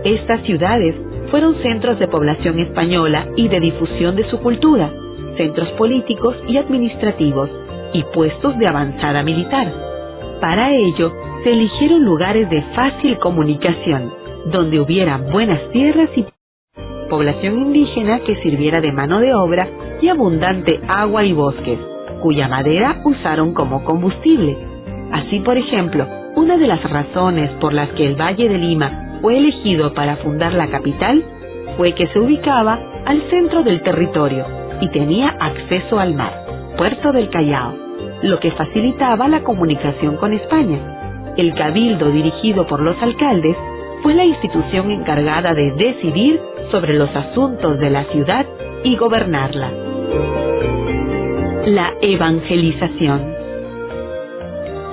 Estas ciudades fueron centros de población española y de difusión de su cultura, centros políticos y administrativos, y puestos de avanzada militar. Para ello, se eligieron lugares de fácil comunicación, donde hubiera buenas tierras y población indígena que sirviera de mano de obra y abundante agua y bosques, cuya madera usaron como combustible. Así, por ejemplo, una de las razones por las que el Valle de Lima fue elegido para fundar la capital fue que se ubicaba al centro del territorio y tenía acceso al mar, Puerto del Callao, lo que facilitaba la comunicación con España. El cabildo, dirigido por los alcaldes, fue la institución encargada de decidir sobre los asuntos de la ciudad y gobernarla. La evangelización.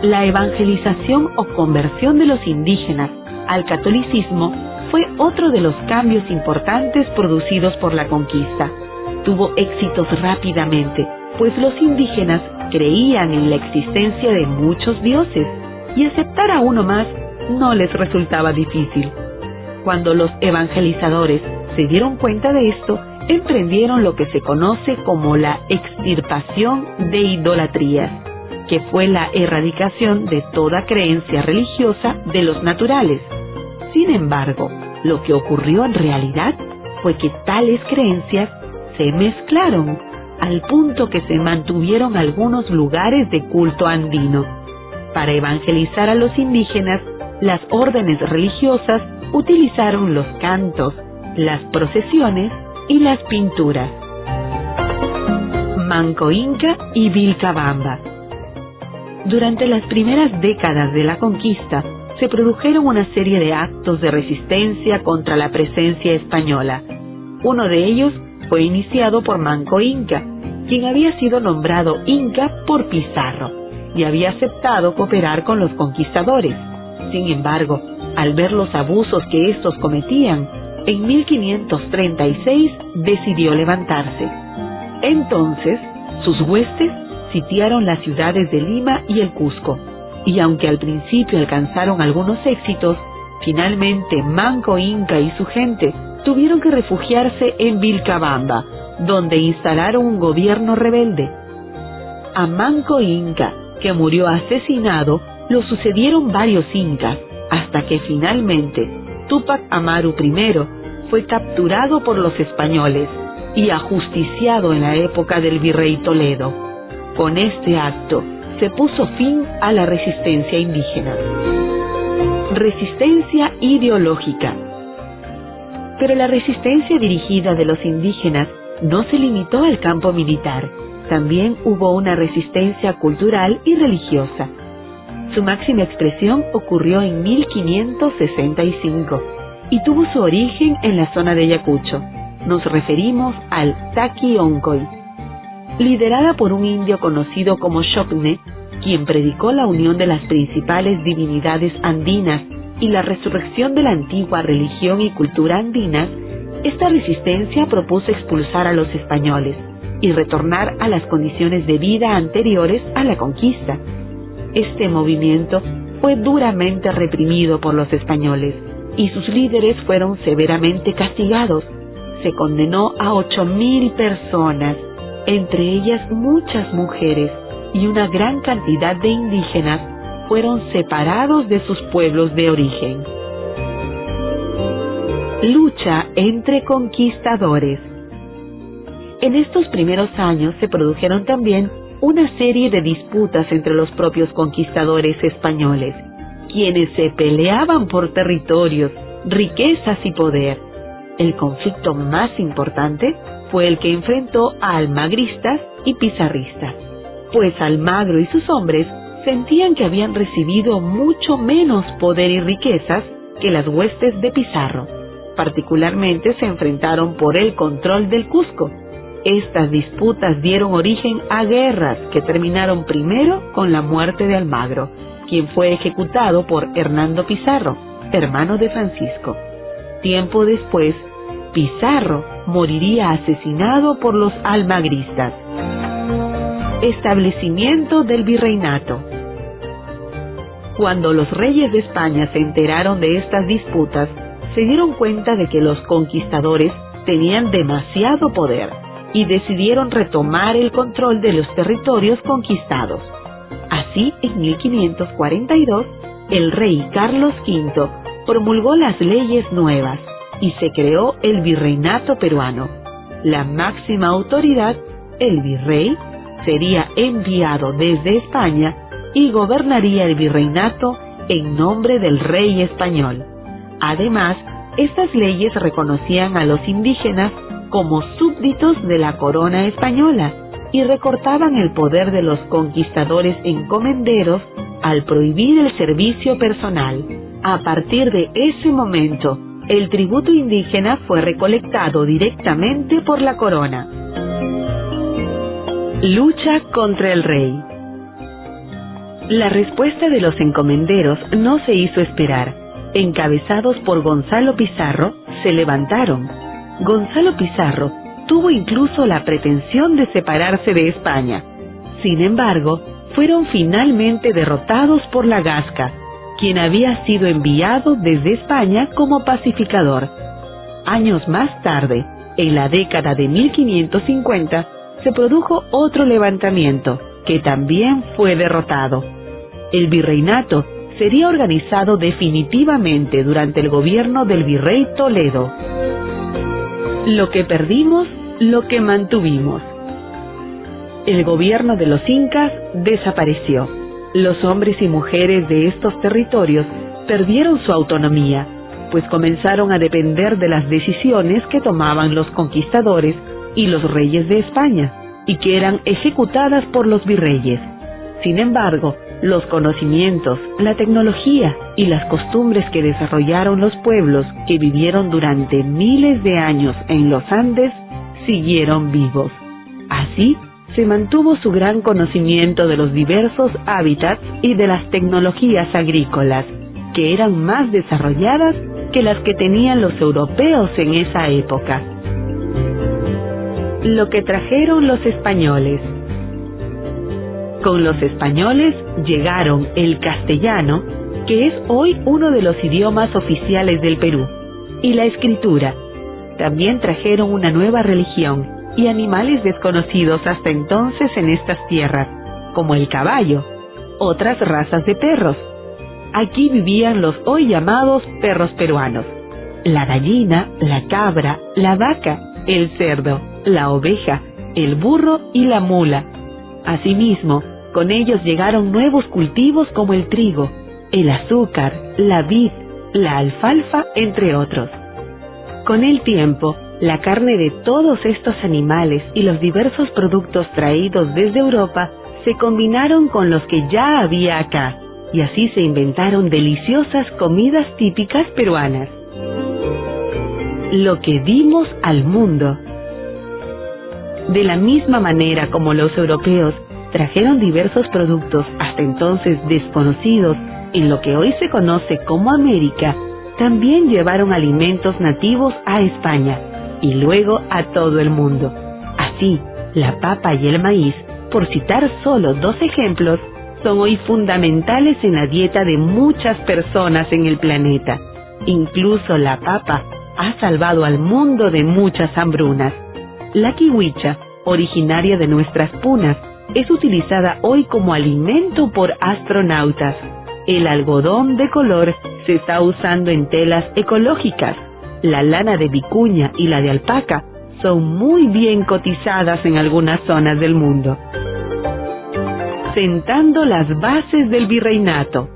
La evangelización o conversión de los indígenas al catolicismo fue otro de los cambios importantes producidos por la conquista. Tuvo éxitos rápidamente, pues los indígenas creían en la existencia de muchos dioses, y aceptar a uno más no les resultaba difícil. Cuando los evangelizadores se dieron cuenta de esto, emprendieron lo que se conoce como la extirpación de idolatrías, que fue la erradicación de toda creencia religiosa de los naturales. Sin embargo, lo que ocurrió en realidad fue que tales creencias se mezclaron, al punto que se mantuvieron algunos lugares de culto andino. Para evangelizar a los indígenas, las órdenes religiosas utilizaron los cantos, las procesiones y las pinturas. Manco Inca y Vilcabamba. Durante las primeras décadas de la conquista, se produjeron una serie de actos de resistencia contra la presencia española. Uno de ellos fue iniciado por Manco Inca, quien había sido nombrado Inca por Pizarro y había aceptado cooperar con los conquistadores. Sin embargo, al ver los abusos que estos cometían, en 1536 decidió levantarse. Entonces, sus huestes sitiaron las ciudades de Lima y el Cusco, y aunque al principio alcanzaron algunos éxitos, finalmente Manco Inca y su gente tuvieron que refugiarse en Vilcabamba, donde instalaron un gobierno rebelde. A Manco Inca, que murió asesinado, lo sucedieron varios incas, hasta que finalmente Túpac Amaru I fue capturado por los españoles y ajusticiado en la época del virrey Toledo. Con este acto se puso fin a la resistencia indígena. Resistencia ideológica. Pero la resistencia dirigida de los indígenas no se limitó al campo militar, también hubo una resistencia cultural y religiosa. Su máxima expresión ocurrió en 1565 y tuvo su origen en la zona de Ayacucho. Nos referimos al Taqui Oncoy. Liderada por un indio conocido como Xocne, quien predicó la unión de las principales divinidades andinas y la resurrección de la antigua religión y cultura andinas, esta resistencia propuso expulsar a los españoles y retornar a las condiciones de vida anteriores a la conquista. Este movimiento fue duramente reprimido por los españoles y sus líderes fueron severamente castigados. Se condenó a 8.000 personas, entre ellas muchas mujeres, y una gran cantidad de indígenas fueron separados de sus pueblos de origen. Lucha entre conquistadores. En estos primeros años se produjeron también una serie de disputas entre los propios conquistadores españoles, quienes se peleaban por territorios, riquezas y poder. El conflicto más importante fue el que enfrentó a almagristas y pizarristas, pues Almagro y sus hombres sentían que habían recibido mucho menos poder y riquezas que las huestes de Pizarro. Particularmente se enfrentaron por el control del Cusco. Estas disputas dieron origen a guerras que terminaron primero con la muerte de Almagro, quien fue ejecutado por Hernando Pizarro, hermano de Francisco. Tiempo después, Pizarro moriría asesinado por los almagristas. Establecimiento del virreinato. Cuando los reyes de España se enteraron de estas disputas, se dieron cuenta de que los conquistadores tenían demasiado poder y decidieron retomar el control de los territorios conquistados. Así, en 1542, el rey Carlos V promulgó las leyes nuevas y se creó el virreinato peruano. La máxima autoridad, el virrey, sería enviado desde España y gobernaría el virreinato en nombre del rey español. Además, estas leyes reconocían a los indígenas como súbditos de la corona española y recortaban el poder de los conquistadores encomenderos al prohibir el servicio personal. A partir de ese momento, el tributo indígena fue recolectado directamente por la corona. Lucha contra el rey. La respuesta de los encomenderos no se hizo esperar. Encabezados por Gonzalo Pizarro, se levantaron. Gonzalo Pizarro tuvo incluso la pretensión de separarse de España. Sin embargo, fueron finalmente derrotados por la Gasca, quien había sido enviado desde España como pacificador. Años más tarde, en la década de 1550, se produjo otro levantamiento, que también fue derrotado. El virreinato sería organizado definitivamente durante el gobierno del virrey Toledo. Lo que perdimos, lo que mantuvimos. El gobierno de los incas desapareció. Los hombres y mujeres de estos territorios perdieron su autonomía, pues comenzaron a depender de las decisiones que tomaban los conquistadores y los reyes de España, y que eran ejecutadas por los virreyes. Sin embargo, los conocimientos, la tecnología y las costumbres que desarrollaron los pueblos que vivieron durante miles de años en los Andes siguieron vivos. Así se mantuvo su gran conocimiento de los diversos hábitats y de las tecnologías agrícolas, que eran más desarrolladas que las que tenían los europeos en esa época. Lo que trajeron los españoles. Con los españoles llegaron el castellano, que es hoy uno de los idiomas oficiales del Perú, y la escritura. También trajeron una nueva religión y animales desconocidos hasta entonces en estas tierras, como el caballo, otras razas de perros. Aquí vivían los hoy llamados perros peruanos, la gallina, la cabra, la vaca, el cerdo, la oveja, el burro y la mula. Asimismo, con ellos llegaron nuevos cultivos como el trigo, el azúcar, la vid, la alfalfa, entre otros. Con el tiempo, la carne de todos estos animales y los diversos productos traídos desde Europa se combinaron con los que ya había acá, y así se inventaron deliciosas comidas típicas peruanas. Lo que dimos al mundo. De la misma manera como los europeos trajeron diversos productos hasta entonces desconocidos en lo que hoy se conoce como América, también llevaron alimentos nativos a España y luego a todo el mundo. Así, la papa y el maíz, por citar solo 2 ejemplos, son hoy fundamentales en la dieta de muchas personas en el planeta. Incluso la papa ha salvado al mundo de muchas hambrunas. La kiwicha, originaria de nuestras punas, es utilizada hoy como alimento por astronautas. El algodón de color se está usando en telas ecológicas. La lana de vicuña y la de alpaca son muy bien cotizadas en algunas zonas del mundo. Sentando las bases del virreinato.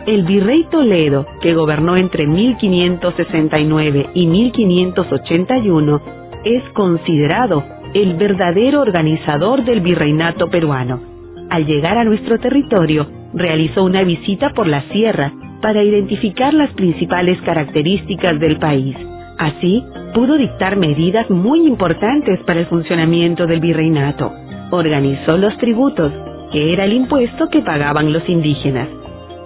El virrey Toledo, que gobernó entre 1569 y 1581, es considerado el verdadero organizador del virreinato peruano. Al llegar a nuestro territorio, realizó una visita por la sierra para identificar las principales características del país. Así, pudo dictar medidas muy importantes para el funcionamiento del virreinato. Organizó los tributos, que era el impuesto que pagaban los indígenas.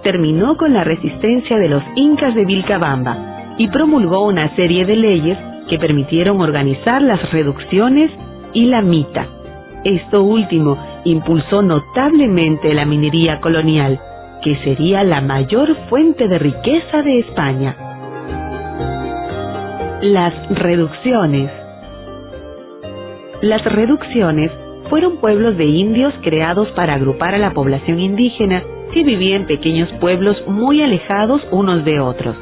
Terminó con la resistencia de los incas de Vilcabamba y promulgó una serie de leyes que permitieron organizar las reducciones y la mita. Esto último impulsó notablemente la minería colonial, que sería la mayor fuente de riqueza de España. Las reducciones. Las reducciones fueron pueblos de indios creados para agrupar a la población indígena que vivía en pequeños pueblos muy alejados unos de otros.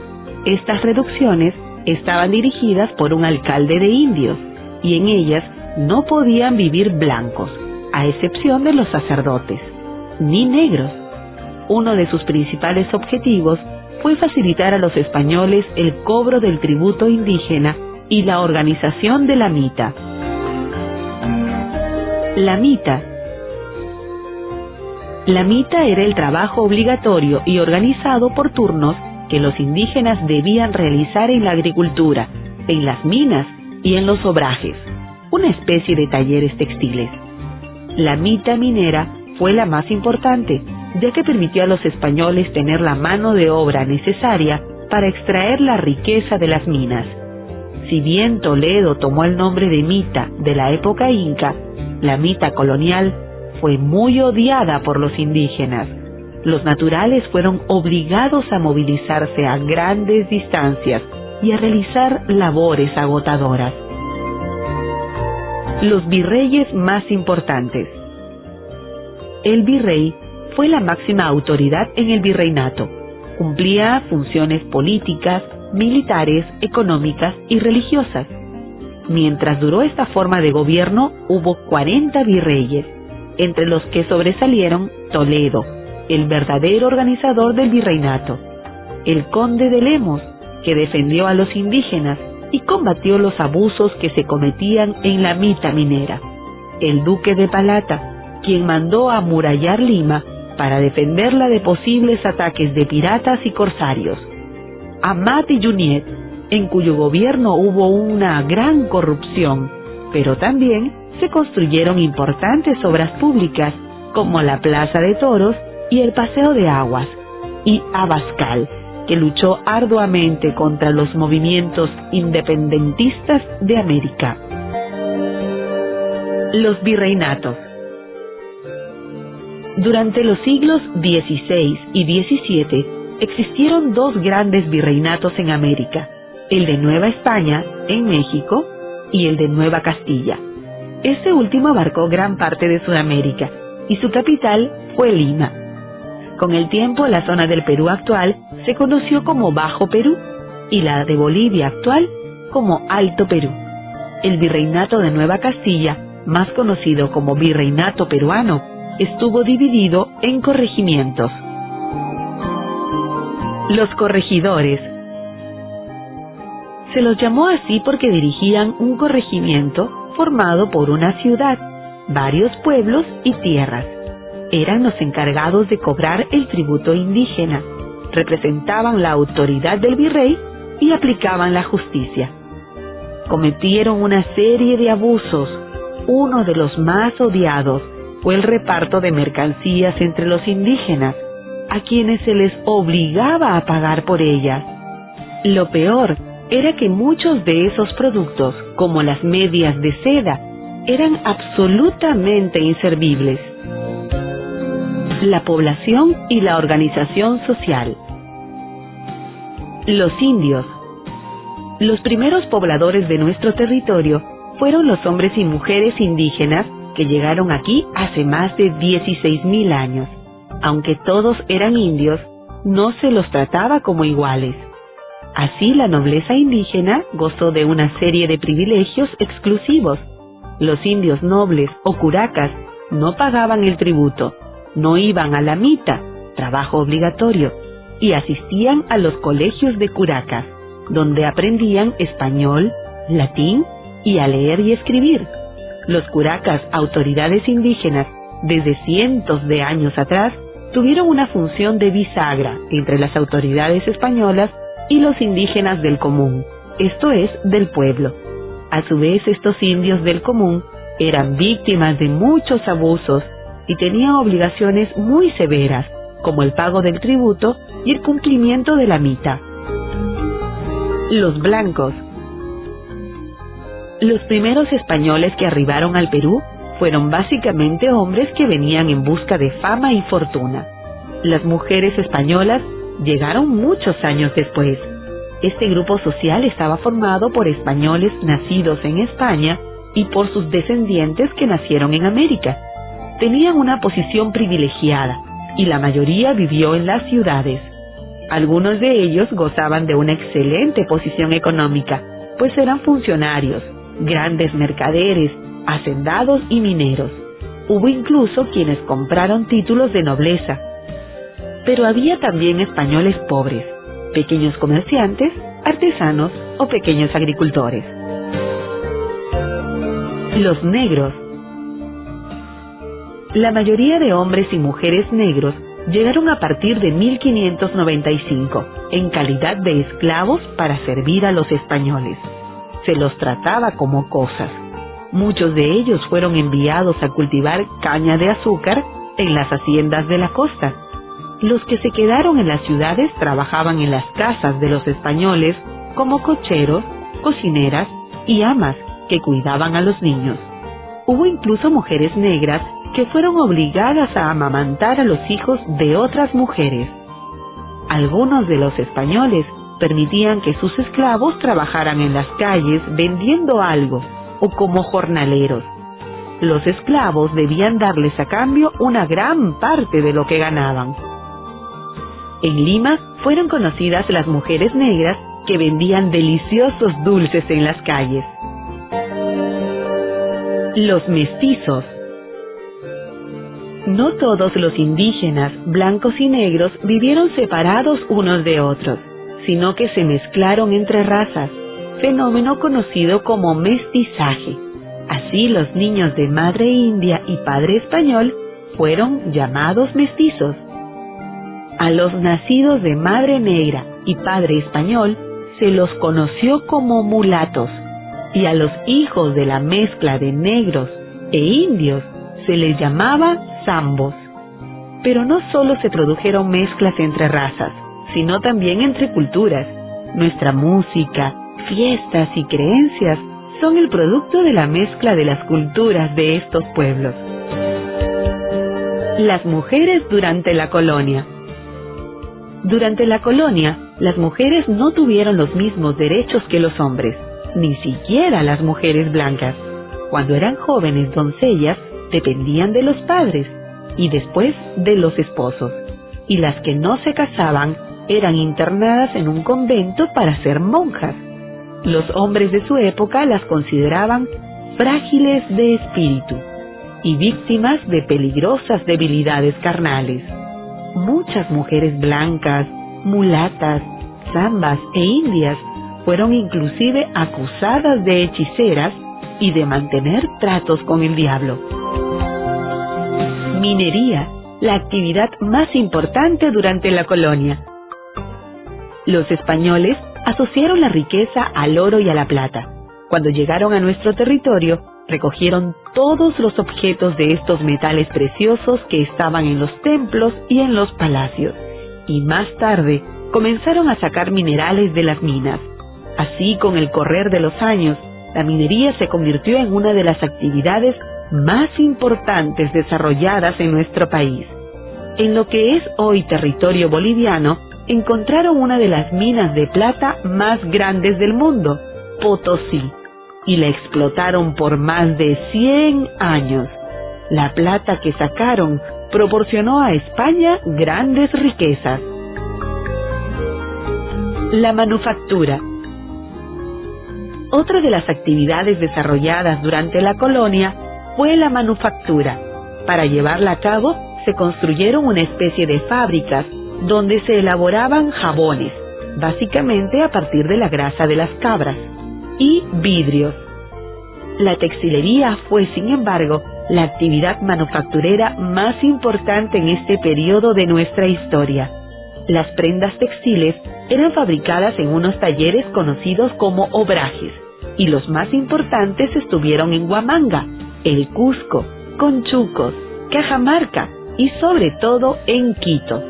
Estas reducciones estaban dirigidas por un alcalde de indios, y en ellas no podían vivir blancos, a excepción de los sacerdotes, ni negros. Uno de sus principales objetivos fue facilitar a los españoles el cobro del tributo indígena y la organización de la mita. La mita. La mita era el trabajo obligatorio y organizado por turnos que los indígenas debían realizar en la agricultura, en las minas y en los obrajes, una especie de talleres textiles. La mita minera fue la más importante, ya que permitió a los españoles tener la mano de obra necesaria para extraer la riqueza de las minas. Si bien Toledo tomó el nombre de mita de la época inca, la mita colonial fue muy odiada por los indígenas. Los naturales fueron obligados a movilizarse a grandes distancias y a realizar labores agotadoras. Los virreyes más importantes. El virrey fue la máxima autoridad en el virreinato. Cumplía funciones políticas, militares, económicas y religiosas. Mientras duró esta forma de gobierno, hubo 40 virreyes, entre los que sobresalieron Toledo, el verdadero organizador del virreinato; el conde de Lemos, que defendió a los indígenas y combatió los abusos que se cometían en la mita minera; el duque de Palata, quien mandó amurallar Lima para defenderla de posibles ataques de piratas y corsarios; Amat y Junyent, en cuyo gobierno hubo una gran corrupción pero también se construyeron importantes obras públicas como la Plaza de Toros y el Paseo de Aguas, y Abascal, que luchó arduamente contra los movimientos independentistas de América. Los virreinatos. Durante los siglos XVI y XVII existieron dos grandes virreinatos en América, el de Nueva España, en México, y el de Nueva Castilla. Este último abarcó gran parte de Sudamérica, y su capital fue Lima. Con el tiempo, la zona del Perú actual se conoció como Bajo Perú, y la de Bolivia actual como Alto Perú. El virreinato de Nueva Castilla, más conocido como Virreinato Peruano, estuvo dividido en corregimientos. Los corregidores. Se los llamó así porque dirigían un corregimiento formado por una ciudad, varios pueblos y tierras. Eran los encargados de cobrar el tributo indígena, representaban la autoridad del virrey y aplicaban la justicia. Cometieron una serie de abusos. Uno de los más odiados fue el reparto de mercancías entre los indígenas, a quienes se les obligaba a pagar por ellas. Lo peor era que muchos de esos productos, como las medias de seda, eran absolutamente inservibles. La población y la organización social. Los indios. Los primeros pobladores de nuestro territorio fueron los hombres y mujeres indígenas que llegaron aquí hace más de 16.000 años. Aunque todos eran indios, no se los trataba como iguales. Así, la nobleza indígena gozó de una serie de privilegios exclusivos. Los indios nobles o curacas no pagaban el tributo, no iban a la mita, trabajo obligatorio, y asistían a los colegios de curacas, donde aprendían español, latín y a leer y escribir. Los curacas, autoridades indígenas, desde cientos de años atrás, tuvieron una función de bisagra entre las autoridades españolas y los indígenas del común, esto es, del pueblo. A su vez, estos indios del común eran víctimas de muchos abusos y tenían obligaciones muy severas, como el pago del tributo y el cumplimiento de la mita. Los blancos. Los primeros españoles que arribaron al Perú fueron básicamente hombres que venían en busca de fama y fortuna. Las mujeres españolas llegaron muchos años después. Este grupo social estaba formado por españoles nacidos en España y por sus descendientes que nacieron en América. Tenían una posición privilegiada y la mayoría vivió en las ciudades. Algunos de ellos gozaban de una excelente posición económica, pues eran funcionarios, grandes mercaderes, hacendados y mineros. Hubo incluso quienes compraron títulos de nobleza. Pero había también españoles pobres, pequeños comerciantes, artesanos o pequeños agricultores. Los negros. La mayoría de hombres y mujeres negros llegaron a partir de 1595, en calidad de esclavos para servir a los españoles. Se los trataba como cosas. Muchos de ellos fueron enviados a cultivar caña de azúcar en las haciendas de la costa. Los que se quedaron en las ciudades trabajaban en las casas de los españoles como cocheros, cocineras y amas que cuidaban a los niños. Hubo incluso mujeres negras que fueron obligadas a amamantar a los hijos de otras mujeres. Algunos de los españoles permitían que sus esclavos trabajaran en las calles vendiendo algo o como jornaleros. Los esclavos debían darles a cambio una gran parte de lo que ganaban. En Lima fueron conocidas las mujeres negras que vendían deliciosos dulces en las calles. Los mestizos. No todos los indígenas, blancos y negros, vivieron separados unos de otros, sino que se mezclaron entre razas, fenómeno conocido como mestizaje. Así, los niños de madre india y padre español fueron llamados mestizos. A los nacidos de madre negra y padre español se los conoció como mulatos, y a los hijos de la mezcla de negros e indios se les llamaba zambos. Pero no solo se produjeron mezclas entre razas, sino también entre culturas. Nuestra música, fiestas y creencias son el producto de la mezcla de las culturas de estos pueblos. Las mujeres durante la colonia. Durante la colonia, las mujeres no tuvieron los mismos derechos que los hombres, ni siquiera las mujeres blancas. Cuando eran jóvenes doncellas, dependían de los padres y después de los esposos, y las que no se casaban eran internadas en un convento para ser monjas. Los hombres de su época las consideraban frágiles de espíritu y víctimas de peligrosas debilidades carnales. Muchas mujeres blancas, mulatas, zambas e indias fueron inclusive acusadas de hechiceras y de mantener tratos con el diablo. Minería, la actividad más importante durante la colonia. Los españoles asociaron la riqueza al oro y a la plata. Cuando llegaron a nuestro territorio, recogieron todos los objetos de estos metales preciosos que estaban en los templos y en los palacios, y más tarde comenzaron a sacar minerales de las minas. Así, con el correr de los años, la minería se convirtió en una de las actividades más importantes desarrolladas en nuestro país. En lo que es hoy territorio boliviano, encontraron una de las minas de plata más grandes del mundo, Potosí, y la explotaron por más de 100 años. La plata que sacaron proporcionó a España grandes riquezas. La manufactura. Otra de las actividades desarrolladas durante la colonia fue la manufactura. Para llevarla a cabo, se construyeron una especie de fábricas donde se elaboraban jabones, básicamente a partir de la grasa de las cabras, y vidrios. La textilería fue, sin embargo, la actividad manufacturera más importante en este periodo de nuestra historia. Las prendas textiles eran fabricadas en unos talleres conocidos como obrajes, y los más importantes estuvieron en Huamanga, El Cusco, Conchucos, Cajamarca y sobre todo en Quito.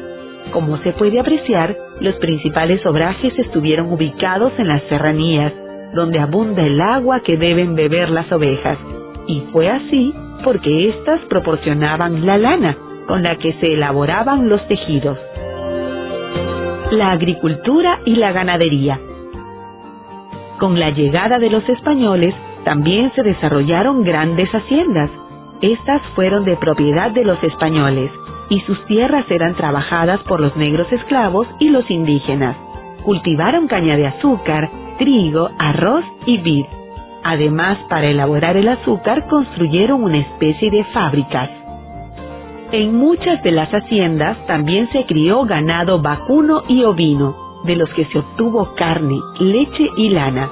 Como se puede apreciar, los principales obrajes estuvieron ubicados en las serranías, donde abunda el agua que deben beber las ovejas, y fue así porque éstas proporcionaban la lana con la que se elaboraban los tejidos. La agricultura y la ganadería. Con la llegada de los españoles, también se desarrollaron grandes haciendas. Estas fueron de propiedad de los españoles, y sus tierras eran trabajadas por los negros esclavos y los indígenas. Cultivaron caña de azúcar, trigo, arroz y vid. Además, para elaborar el azúcar, construyeron una especie de fábricas. En muchas de las haciendas también se crió ganado vacuno y ovino, de los que se obtuvo carne, leche y lana.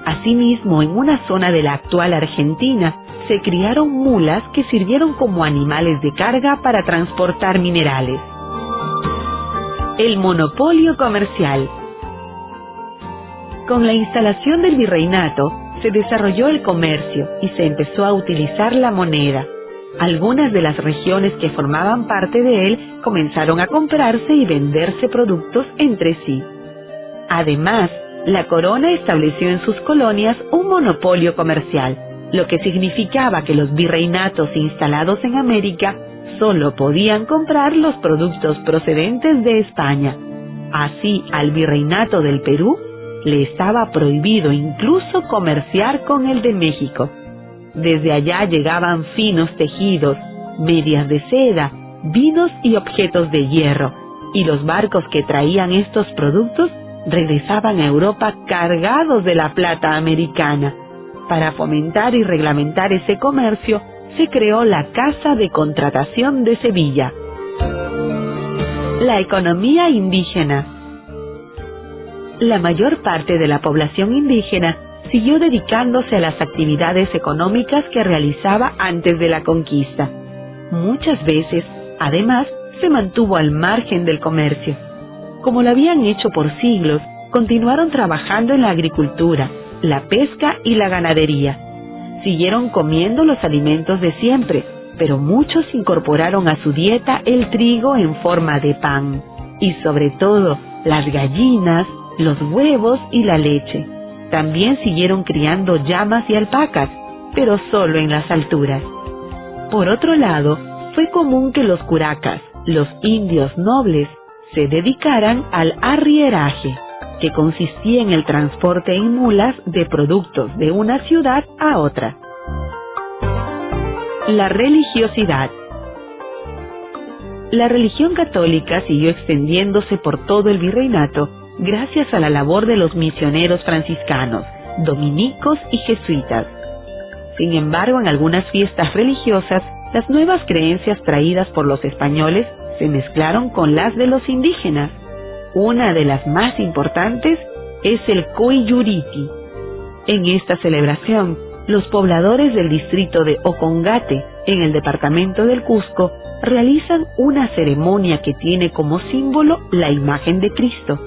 Asimismo, en una zona de la actual Argentina, se criaron mulas que sirvieron como animales de carga para transportar minerales. El monopolio comercial. Con la instalación del virreinato, se desarrolló el comercio y se empezó a utilizar la moneda. Algunas de las regiones que formaban parte de él comenzaron a comprarse y venderse productos entre sí. Además, la corona estableció en sus colonias un monopolio comercial, lo que significaba que los virreinatos instalados en América solo podían comprar los productos procedentes de España. Así, al virreinato del Perú le estaba prohibido incluso comerciar con el de México. Desde allá llegaban finos tejidos, medias de seda, vinos y objetos de hierro, y los barcos que traían estos productos regresaban a Europa cargados de la plata americana. Para fomentar y reglamentar ese comercio, se creó la Casa de Contratación de Sevilla. La economía indígena. La mayor parte de la población indígena siguió dedicándose a las actividades económicas que realizaba antes de la conquista. Muchas veces, además, se mantuvo al margen del comercio. Como lo habían hecho por siglos, continuaron trabajando en la agricultura, la pesca y la ganadería. Siguieron comiendo los alimentos de siempre, pero muchos incorporaron a su dieta el trigo en forma de pan, y sobre todo las gallinas, los huevos y la leche. También siguieron criando llamas y alpacas, pero solo en las alturas. Por otro lado, fue común que los curacas, los indios nobles, se dedicaran al arrieraje, que consistía en el transporte en mulas de productos de una ciudad a otra. La religiosidad. La religión católica siguió extendiéndose por todo el virreinato gracias a la labor de los misioneros franciscanos, dominicos y jesuitas. Sin embargo, en algunas fiestas religiosas, las nuevas creencias traídas por los españoles se mezclaron con las de los indígenas. Una de las más importantes es el Coyuriti. En esta celebración, los pobladores del distrito de Ocongate, en el departamento del Cusco, realizan una ceremonia que tiene como símbolo la imagen de Cristo,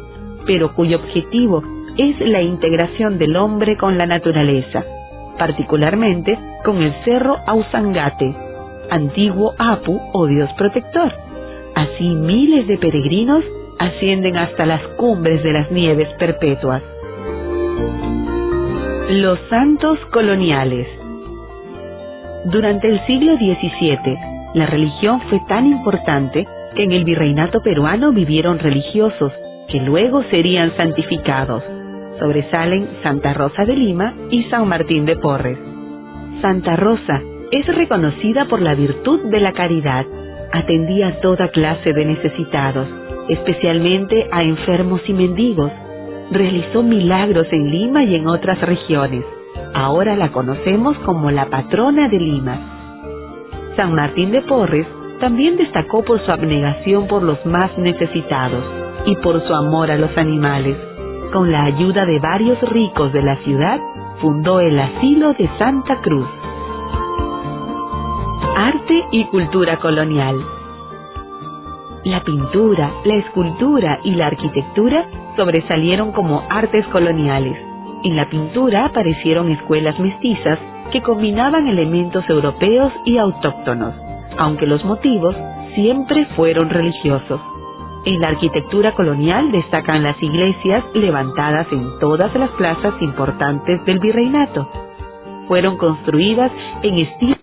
pero cuyo objetivo es la integración del hombre con la naturaleza, particularmente con el cerro Ausangate, antiguo Apu o Dios protector. Así miles de peregrinos ascienden hasta las cumbres de las nieves perpetuas. Los santos coloniales. Durante el siglo XVII, la religión fue tan importante que en el virreinato peruano vivieron religiosos que luego serían santificados. Sobresalen Santa Rosa de Lima y San Martín de Porres. Santa Rosa es reconocida por la virtud de la caridad. Atendía a toda clase de necesitados, especialmente a enfermos y mendigos. Realizó milagros en Lima y en otras regiones. Ahora la conocemos como la patrona de Lima. San Martín de Porres también destacó por su abnegación por los más necesitados y por su amor a los animales. Con la ayuda de varios ricos de la ciudad, fundó el Asilo de Santa Cruz. Arte y cultura colonial. La pintura, la escultura y la arquitectura sobresalieron como artes coloniales. En la pintura aparecieron escuelas mestizas que combinaban elementos europeos y autóctonos, aunque los motivos siempre fueron religiosos. En la arquitectura colonial destacan las iglesias levantadas en todas las plazas importantes del virreinato. Fueron construidas en estilo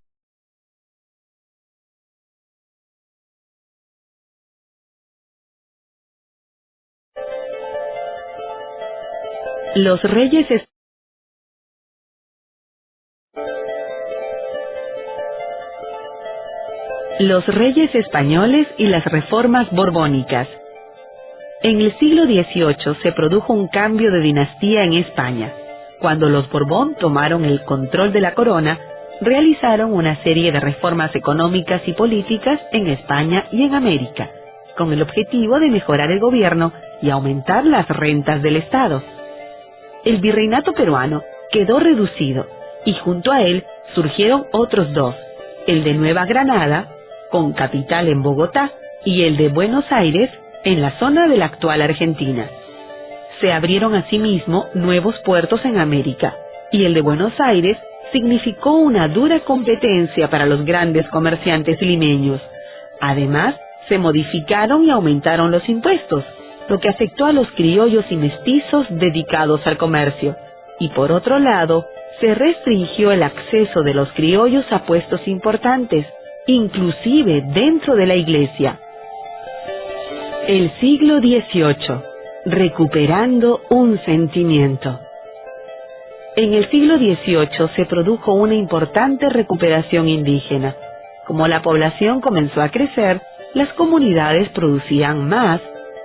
Los reyes españoles y las reformas borbónicas. En el siglo XVIII se produjo un cambio de dinastía en España. Cuando los Borbón tomaron el control de la corona, realizaron una serie de reformas económicas y políticas en España y en América, con el objetivo de mejorar el gobierno y aumentar las rentas del Estado. El virreinato peruano quedó reducido y junto a él surgieron otros dos, el de Nueva Granada, con capital en Bogotá, y el de Buenos Aires, en la zona de la actual Argentina. Se abrieron asimismo nuevos puertos en América, y el de Buenos Aires significó una dura competencia para los grandes comerciantes limeños. Además, se modificaron y aumentaron los impuestos, lo que afectó a los criollos y mestizos dedicados al comercio, y por otro lado, se restringió el acceso de los criollos a puestos importantes, inclusive dentro de la iglesia. El siglo XVIII, recuperando un sentimiento. En el siglo XVIII se produjo una importante recuperación indígena. Como la población comenzó a crecer, las comunidades producían más,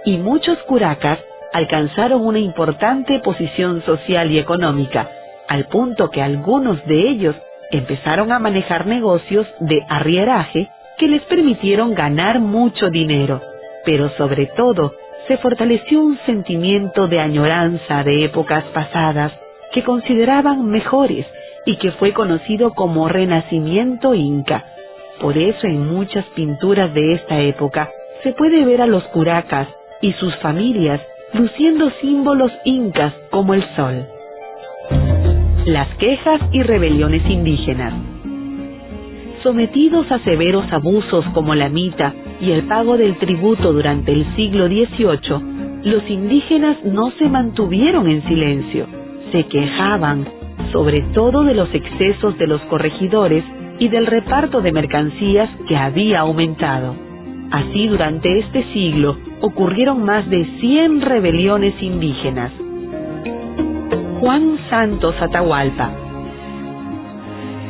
y muchos curacas alcanzaron una importante posición social y económica, al punto que algunos de ellos empezaron a manejar negocios de arrieraje que les permitieron ganar mucho dinero, pero sobre todo se fortaleció un sentimiento de añoranza de épocas pasadas que consideraban mejores y que fue conocido como Renacimiento Inca. Por eso en muchas pinturas de esta época se puede ver a los curacas y sus familias luciendo símbolos incas como el sol. Las quejas y rebeliones indígenas. Sometidos a severos abusos como la mita y el pago del tributo durante el siglo XVIII, los indígenas no se mantuvieron en silencio. Se quejaban, sobre todo de los excesos de los corregidores y del reparto de mercancías que había aumentado. Así, durante este siglo, ocurrieron más de 100 rebeliones indígenas. Juan Santos Atahualpa.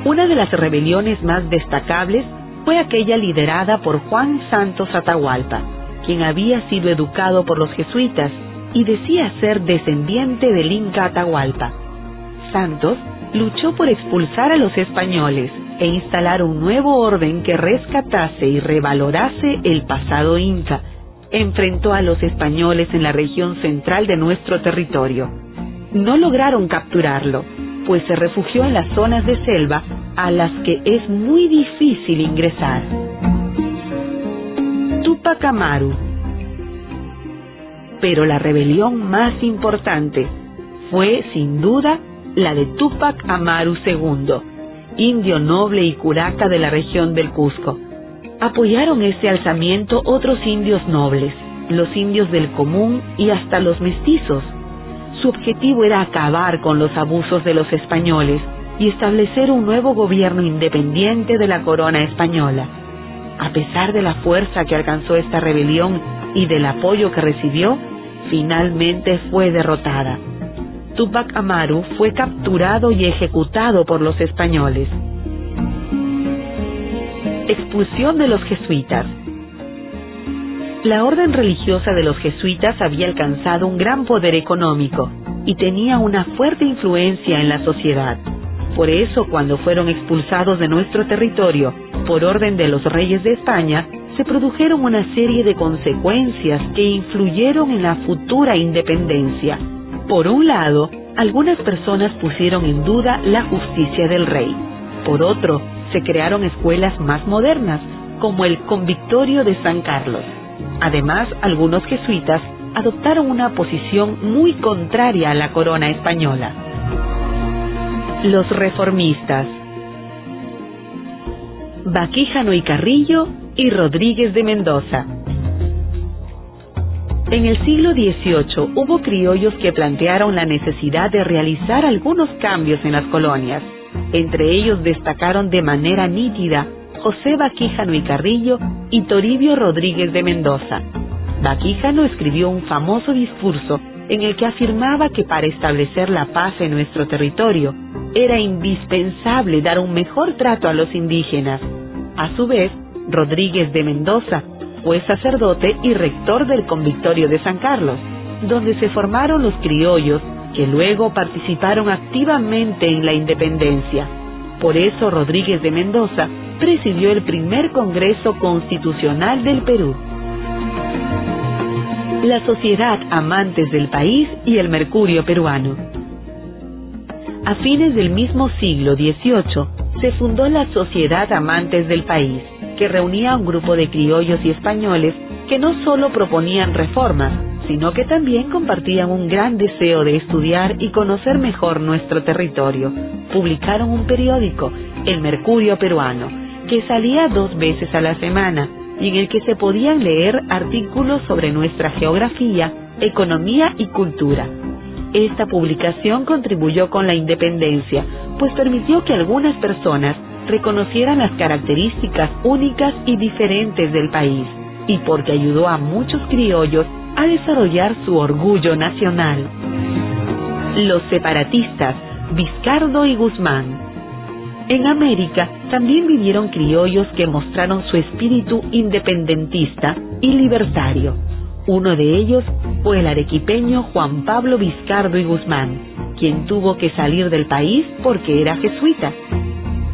Una de las rebeliones más destacables fue aquella liderada por Juan Santos Atahualpa, quien había sido educado por los jesuitas y decía ser descendiente del Inca Atahualpa. Santos luchó por expulsar a los españoles e instalar un nuevo orden que rescatase y revalorase el pasado inca. Enfrentó a los españoles en la región central de nuestro territorio. No lograron capturarlo, pues se refugió en las zonas de selva a las que es muy difícil ingresar. Túpac Amaru. Pero la rebelión más importante fue, sin duda, la de Túpac Amaru II, indio noble y curaca de la región del Cusco. Apoyaron este alzamiento otros indios nobles, los indios del común y hasta los mestizos. Su objetivo era acabar con los abusos de los españoles y establecer un nuevo gobierno independiente de la corona española. A pesar de la fuerza que alcanzó esta rebelión y del apoyo que recibió, finalmente fue derrotada. Túpac Amaru fue capturado y ejecutado por los españoles. Expulsión de los jesuitas. La orden religiosa de los jesuitas había alcanzado un gran poder económico y tenía una fuerte influencia en la sociedad. Por eso, cuando fueron expulsados de nuestro territorio por orden de los reyes de España, se produjeron una serie de consecuencias que influyeron en la futura independencia. Por un lado, algunas personas pusieron en duda la justicia del rey. Por otro, se crearon escuelas más modernas, como el Convictorio de San Carlos. Además, algunos jesuitas adoptaron una posición muy contraria a la corona española. Los reformistas. Vaquíjano y Carrillo y Rodríguez de Mendoza. En el siglo XVIII hubo criollos que plantearon la necesidad de realizar algunos cambios en las colonias. Entre ellos destacaron de manera nítida José Vaquíjano y Carrillo y Toribio Rodríguez de Mendoza. Vaquíjano escribió un famoso discurso en el que afirmaba que para establecer la paz en nuestro territorio era indispensable dar un mejor trato a los indígenas. A su vez, Rodríguez de Mendoza fue sacerdote y rector del Convictorio de San Carlos, donde se formaron los criollos que luego participaron activamente en la independencia. Por eso Rodríguez de Mendoza presidió el primer Congreso Constitucional del Perú. La Sociedad Amantes del País y el Mercurio Peruano. A fines del mismo siglo XVIII se fundó la Sociedad Amantes del País, que reunía a un grupo de criollos y españoles que no solo proponían reformas, sino que también compartían un gran deseo de estudiar y conocer mejor nuestro territorio. Publicaron un periódico, El Mercurio Peruano, que salía 2 veces a la semana y en el que se podían leer artículos sobre nuestra geografía, economía y cultura. Esta publicación contribuyó con la independencia, pues permitió que algunas personas reconocieran las características únicas y diferentes del país, y porque ayudó a muchos criollos a desarrollar su orgullo nacional. Los separatistas, Vizcardo y Guzmán. En América también vivieron criollos que mostraron su espíritu independentista y libertario. Uno de ellos fue el arequipeño Juan Pablo Vizcardo y Guzmán, quien tuvo que salir del país porque era jesuita.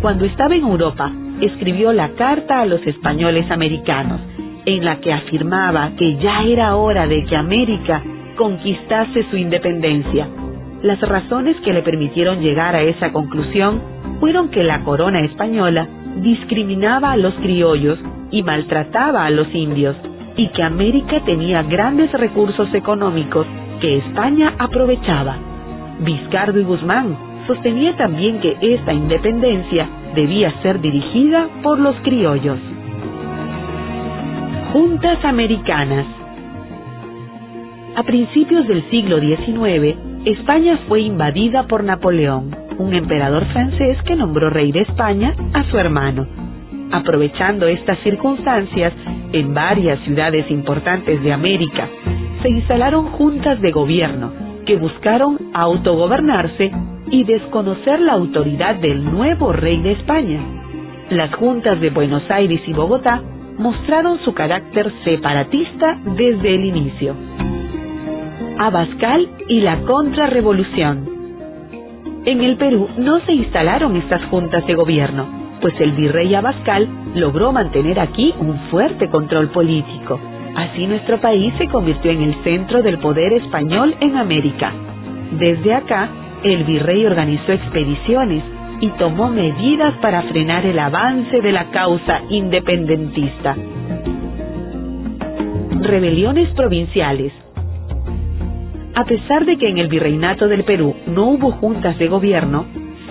Cuando estaba en Europa, escribió la Carta a los Españoles Americanos, en la que afirmaba que ya era hora de que América conquistase su independencia. Las razones que le permitieron llegar a esa conclusión fueron que la corona española discriminaba a los criollos y maltrataba a los indios, y que América tenía grandes recursos económicos que España aprovechaba. Vizcardo y Guzmán sostenía también que esta independencia debía ser dirigida por los criollos. Juntas americanas. A principios del siglo XIX, España fue invadida por Napoleón, un emperador francés que nombró rey de España a su hermano. Aprovechando estas circunstancias, en varias ciudades importantes de América, se instalaron juntas de gobierno que buscaron autogobernarse y desconocer la autoridad del nuevo rey de España. Las juntas de Buenos Aires y Bogotá mostraron su carácter separatista desde el inicio. Abascal y la contrarrevolución. En el Perú no se instalaron estas juntas de gobierno, pues el virrey Abascal logró mantener aquí un fuerte control político. Así nuestro país se convirtió en el centro del poder español en América. Desde acá, el virrey organizó expediciones y tomó medidas para frenar el avance de la causa independentista. Rebeliones provinciales. A pesar de que en el virreinato del Perú no hubo juntas de gobierno,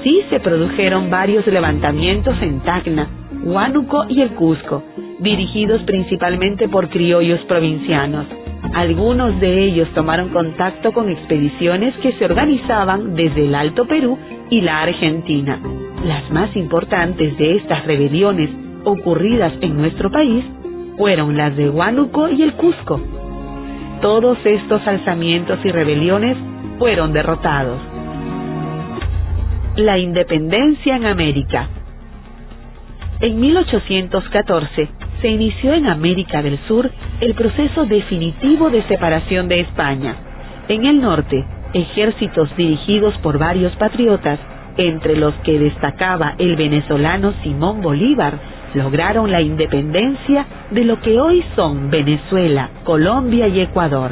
sí se produjeron varios levantamientos en Tacna, Huánuco y el Cusco, dirigidos principalmente por criollos provincianos. Algunos de ellos tomaron contacto con expediciones que se organizaban desde el Alto Perú y la Argentina. Las más importantes de estas rebeliones ocurridas en nuestro país fueron las de Huánuco y el Cusco. Todos estos alzamientos y rebeliones fueron derrotados. La independencia en América. En 1814 se inició en América del Sur el proceso definitivo de separación de España. En el norte, ejércitos dirigidos por varios patriotas, entre los que destacaba el venezolano Simón Bolívar, lograron la independencia de lo que hoy son Venezuela, Colombia y Ecuador.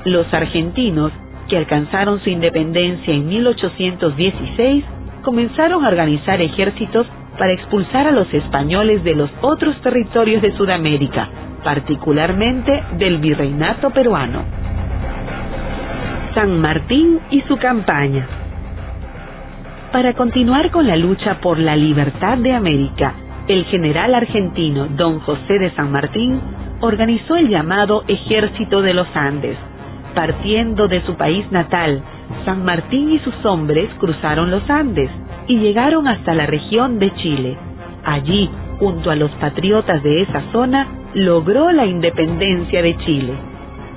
Los argentinos, que alcanzaron su independencia en 1816, comenzaron a organizar ejércitos para expulsar a los españoles de los otros territorios de Sudamérica, particularmente del virreinato peruano. San Martín y su campaña. Para continuar con la lucha por la libertad de América, el general argentino Don José de San Martín organizó el llamado Ejército de los Andes. Partiendo de su país natal, San Martín y sus hombres cruzaron los Andes y llegaron hasta la región de Chile. Allí, junto a los patriotas de esa zona, logró la independencia de Chile.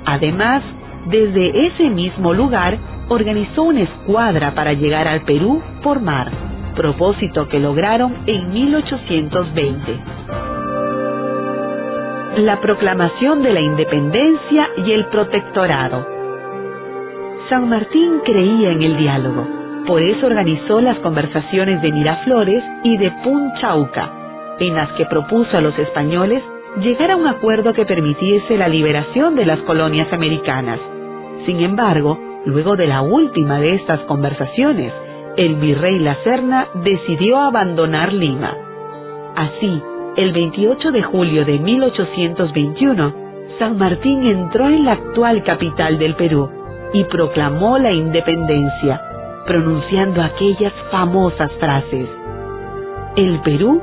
Además, desde ese mismo lugar, organizó una escuadra para llegar al Perú por mar, propósito que lograron en 1820. La proclamación de la independencia y el protectorado. San Martín creía en el diálogo, por eso organizó las conversaciones de Miraflores y de Punchauca, en las que propuso a los españoles llegar a un acuerdo que permitiese la liberación de las colonias americanas. Sin embargo, luego de la última de estas conversaciones, el virrey La Serna decidió abandonar Lima. Así, el 28 de julio de 1821, San Martín entró en la actual capital del Perú y proclamó la independencia, pronunciando aquellas famosas frases: "El Perú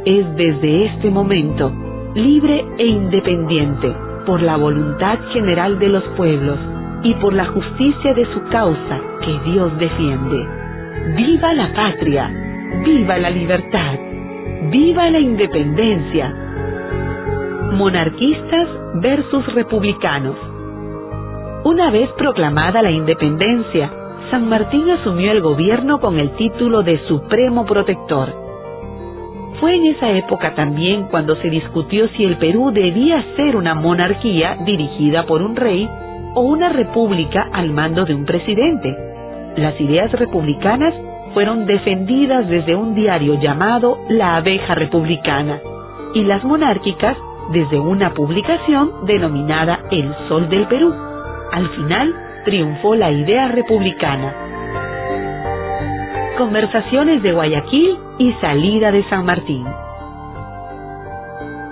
es desde este momento libre e independiente por la voluntad general de los pueblos y por la justicia de su causa que Dios defiende. ¡Viva la patria! ¡Viva la libertad! ¡Viva la independencia!". Monarquistas versus republicanos. Una vez proclamada la independencia, San Martín asumió el gobierno con el título de Supremo Protector. Fue en esa época también cuando se discutió si el Perú debía ser una monarquía dirigida por un rey o una república al mando de un presidente. Las ideas republicanas fueron defendidas desde un diario llamado La Abeja Republicana y las monárquicas desde una publicación denominada El Sol del Perú. Al final triunfó la idea republicana. Conversaciones de Guayaquil y salida de San Martín.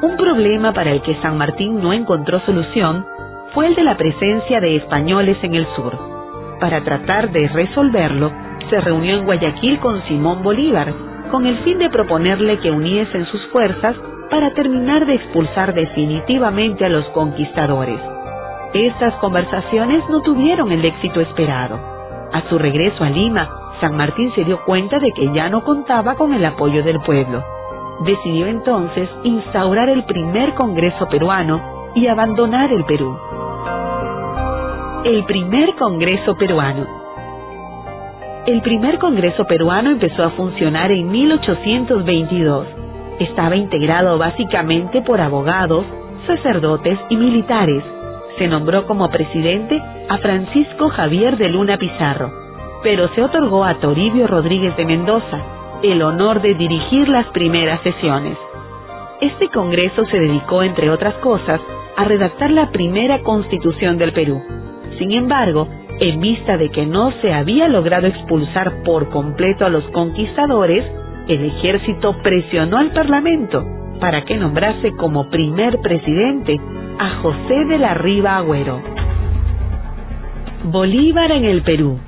Un problema para el que San Martín no encontró solución fue el de la presencia de españoles en el sur. Para tratar de resolverlo, se reunió en Guayaquil con Simón Bolívar, con el fin de proponerle que uniesen sus fuerzas para terminar de expulsar definitivamente a los conquistadores. Estas conversaciones no tuvieron el éxito esperado. A su regreso a Lima, San Martín se dio cuenta de que ya no contaba con el apoyo del pueblo. Decidió entonces instaurar el primer Congreso peruano y abandonar el Perú. El primer Congreso peruano. El primer Congreso peruano empezó a funcionar en 1822. Estaba integrado básicamente por abogados, sacerdotes y militares. Se nombró como presidente a Francisco Javier de Luna Pizarro, pero se otorgó a Toribio Rodríguez de Mendoza el honor de dirigir las primeras sesiones. Este congreso se dedicó, entre otras cosas, a redactar la primera constitución del Perú. Sin embargo, en vista de que no se había logrado expulsar por completo a los conquistadores, el ejército presionó al Parlamento para que nombrase como primer presidente a José de la Riva Agüero. Bolívar en el Perú,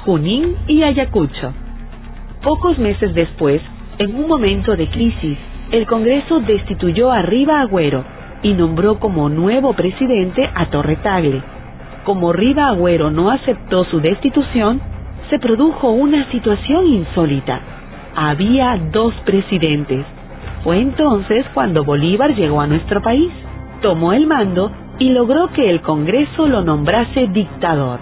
Junín y Ayacucho. Pocos meses después, en un momento de crisis, el Congreso destituyó a Riva Agüero y nombró como nuevo presidente a Torre Tagle. Como Riva Agüero no aceptó su destitución, se produjo una situación insólita. Había dos presidentes. Fue entonces cuando Bolívar llegó a nuestro país, tomó el mando y logró que el Congreso lo nombrase dictador.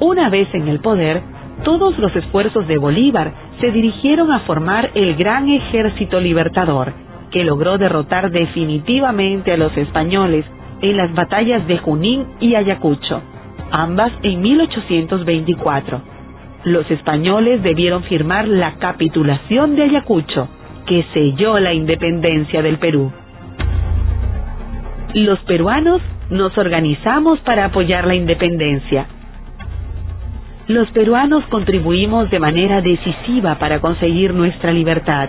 Una vez en el poder, todos los esfuerzos de Bolívar se dirigieron a formar el Gran Ejército Libertador, que logró derrotar definitivamente a los españoles en las batallas de Junín y Ayacucho, ambas en 1824. Los españoles debieron firmar la capitulación de Ayacucho, que selló la independencia del Perú. Los peruanos nos organizamos para apoyar la independencia. Los peruanos contribuimos de manera decisiva para conseguir nuestra libertad.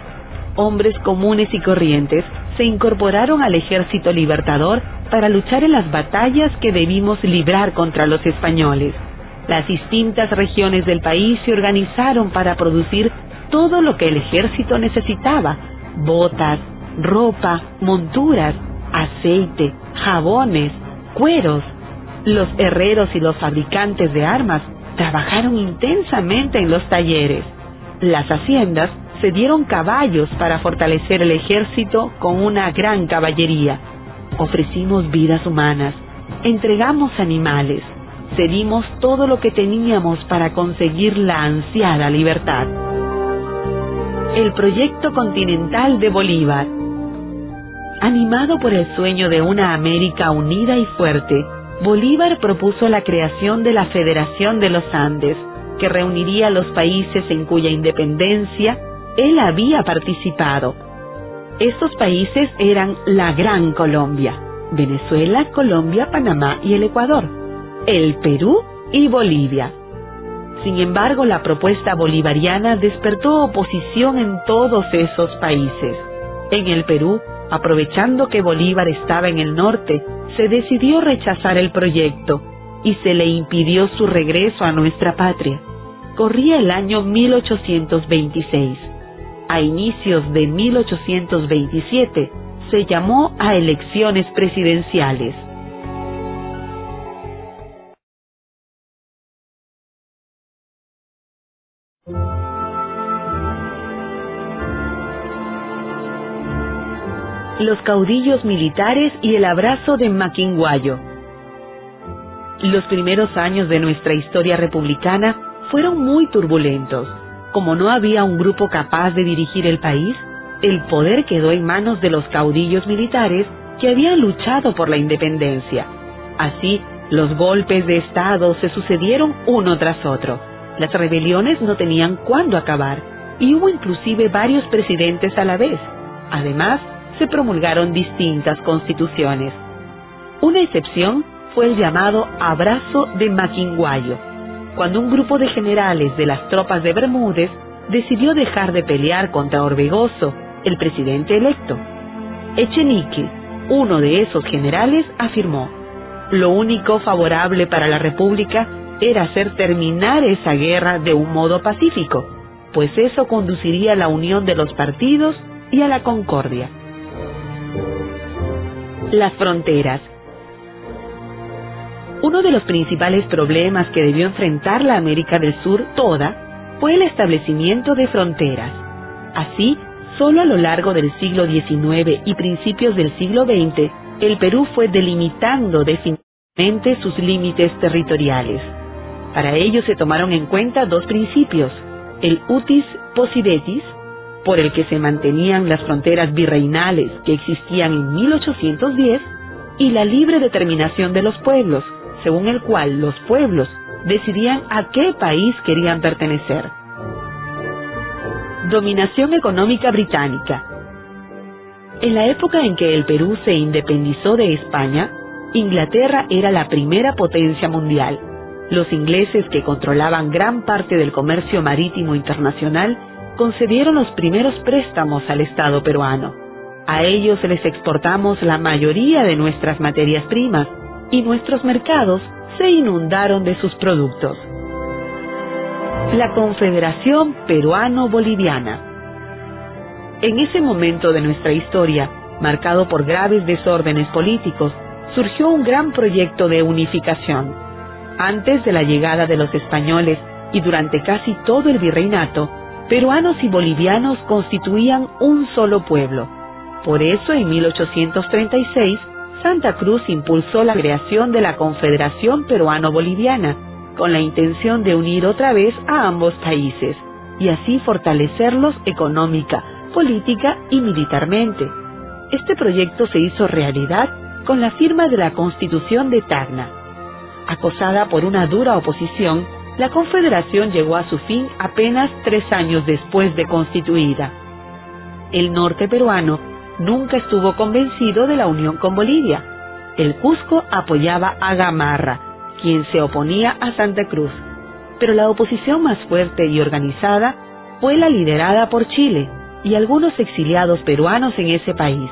Hombres comunes y corrientes se incorporaron al Ejército Libertador para luchar en las batallas que debimos librar contra los españoles. Las distintas regiones del país se organizaron para producir todo lo que el ejército necesitaba: botas, ropa, monturas, aceite, jabones, cueros. Los herreros y los fabricantes de armas trabajaron intensamente en los talleres. Las haciendas se dieron caballos para fortalecer el ejército con una gran caballería. Ofrecimos vidas humanas, entregamos animales, cedimos todo lo que teníamos para conseguir la ansiada libertad. El proyecto continental de Bolívar. Animado por el sueño de una América unida y fuerte, Bolívar propuso la creación de la Federación de los Andes, que reuniría a los países en cuya independencia él había participado. Estos países eran la Gran Colombia: Venezuela, Colombia, Panamá y el Ecuador, el Perú y Bolivia. Sin embargo, la propuesta bolivariana despertó oposición en todos esos países. En el Perú, aprovechando que Bolívar estaba en el norte, se decidió rechazar el proyecto y se le impidió su regreso a nuestra patria. Corría el año 1826. A inicios de 1827 se llamó a elecciones presidenciales. Los caudillos militares y el abrazo de Maquinguayo. Los primeros años de nuestra historia republicana fueron muy turbulentos. Como no había un grupo capaz de dirigir el país, el poder quedó en manos de los caudillos militares que habían luchado por la independencia. Así, los golpes de Estado se sucedieron uno tras otro. Las rebeliones no tenían cuándo acabar, y hubo inclusive varios presidentes a la vez. Además, se promulgaron distintas constituciones. Una excepción fue el llamado Abrazo de Maquinguayo, cuando un grupo de generales de las tropas de Bermúdez decidió dejar de pelear contra Orbegoso, el presidente electo. Echenique, uno de esos generales, afirmó: lo único favorable para la República era hacer terminar esa guerra de un modo pacífico, pues eso conduciría a la unión de los partidos y a la concordia. Las fronteras. Uno de los principales problemas que debió enfrentar la América del Sur toda fue el establecimiento de fronteras. Así, solo a lo largo del siglo XIX y principios del siglo XX, el Perú fue delimitando definitivamente sus límites territoriales. Para ello se tomaron en cuenta dos principios: el utis possidetis, por el que se mantenían las fronteras virreinales que existían en 1810, y la libre determinación de los pueblos, según el cual los pueblos decidían a qué país querían pertenecer. Dominación económica británica. En la época en que el Perú se independizó de España, Inglaterra era la primera potencia mundial. Los ingleses, que controlaban gran parte del comercio marítimo internacional, concedieron los primeros préstamos al Estado peruano. A ellos les exportamos la mayoría de nuestras materias primas y nuestros mercados se inundaron de sus productos. La Confederación Peruano-Boliviana. En ese momento de nuestra historia, marcado por graves desórdenes políticos, surgió un gran proyecto de unificación. Antes de la llegada de los españoles y durante casi todo el virreinato, peruanos y bolivianos constituían un solo pueblo. Por eso, en 1836, Santa Cruz impulsó la creación de la Confederación Peruano-Boliviana, con la intención de unir otra vez a ambos países, y así fortalecerlos económica, política y militarmente. Este proyecto se hizo realidad con la firma de la Constitución de Tacna. Acosada por una dura oposición, la Confederación llegó a su fin apenas 3 años después de constituida. El norte peruano nunca estuvo convencido de la unión con Bolivia. El Cusco apoyaba a Gamarra, quien se oponía a Santa Cruz, pero la oposición más fuerte y organizada fue la liderada por Chile y algunos exiliados peruanos en ese país.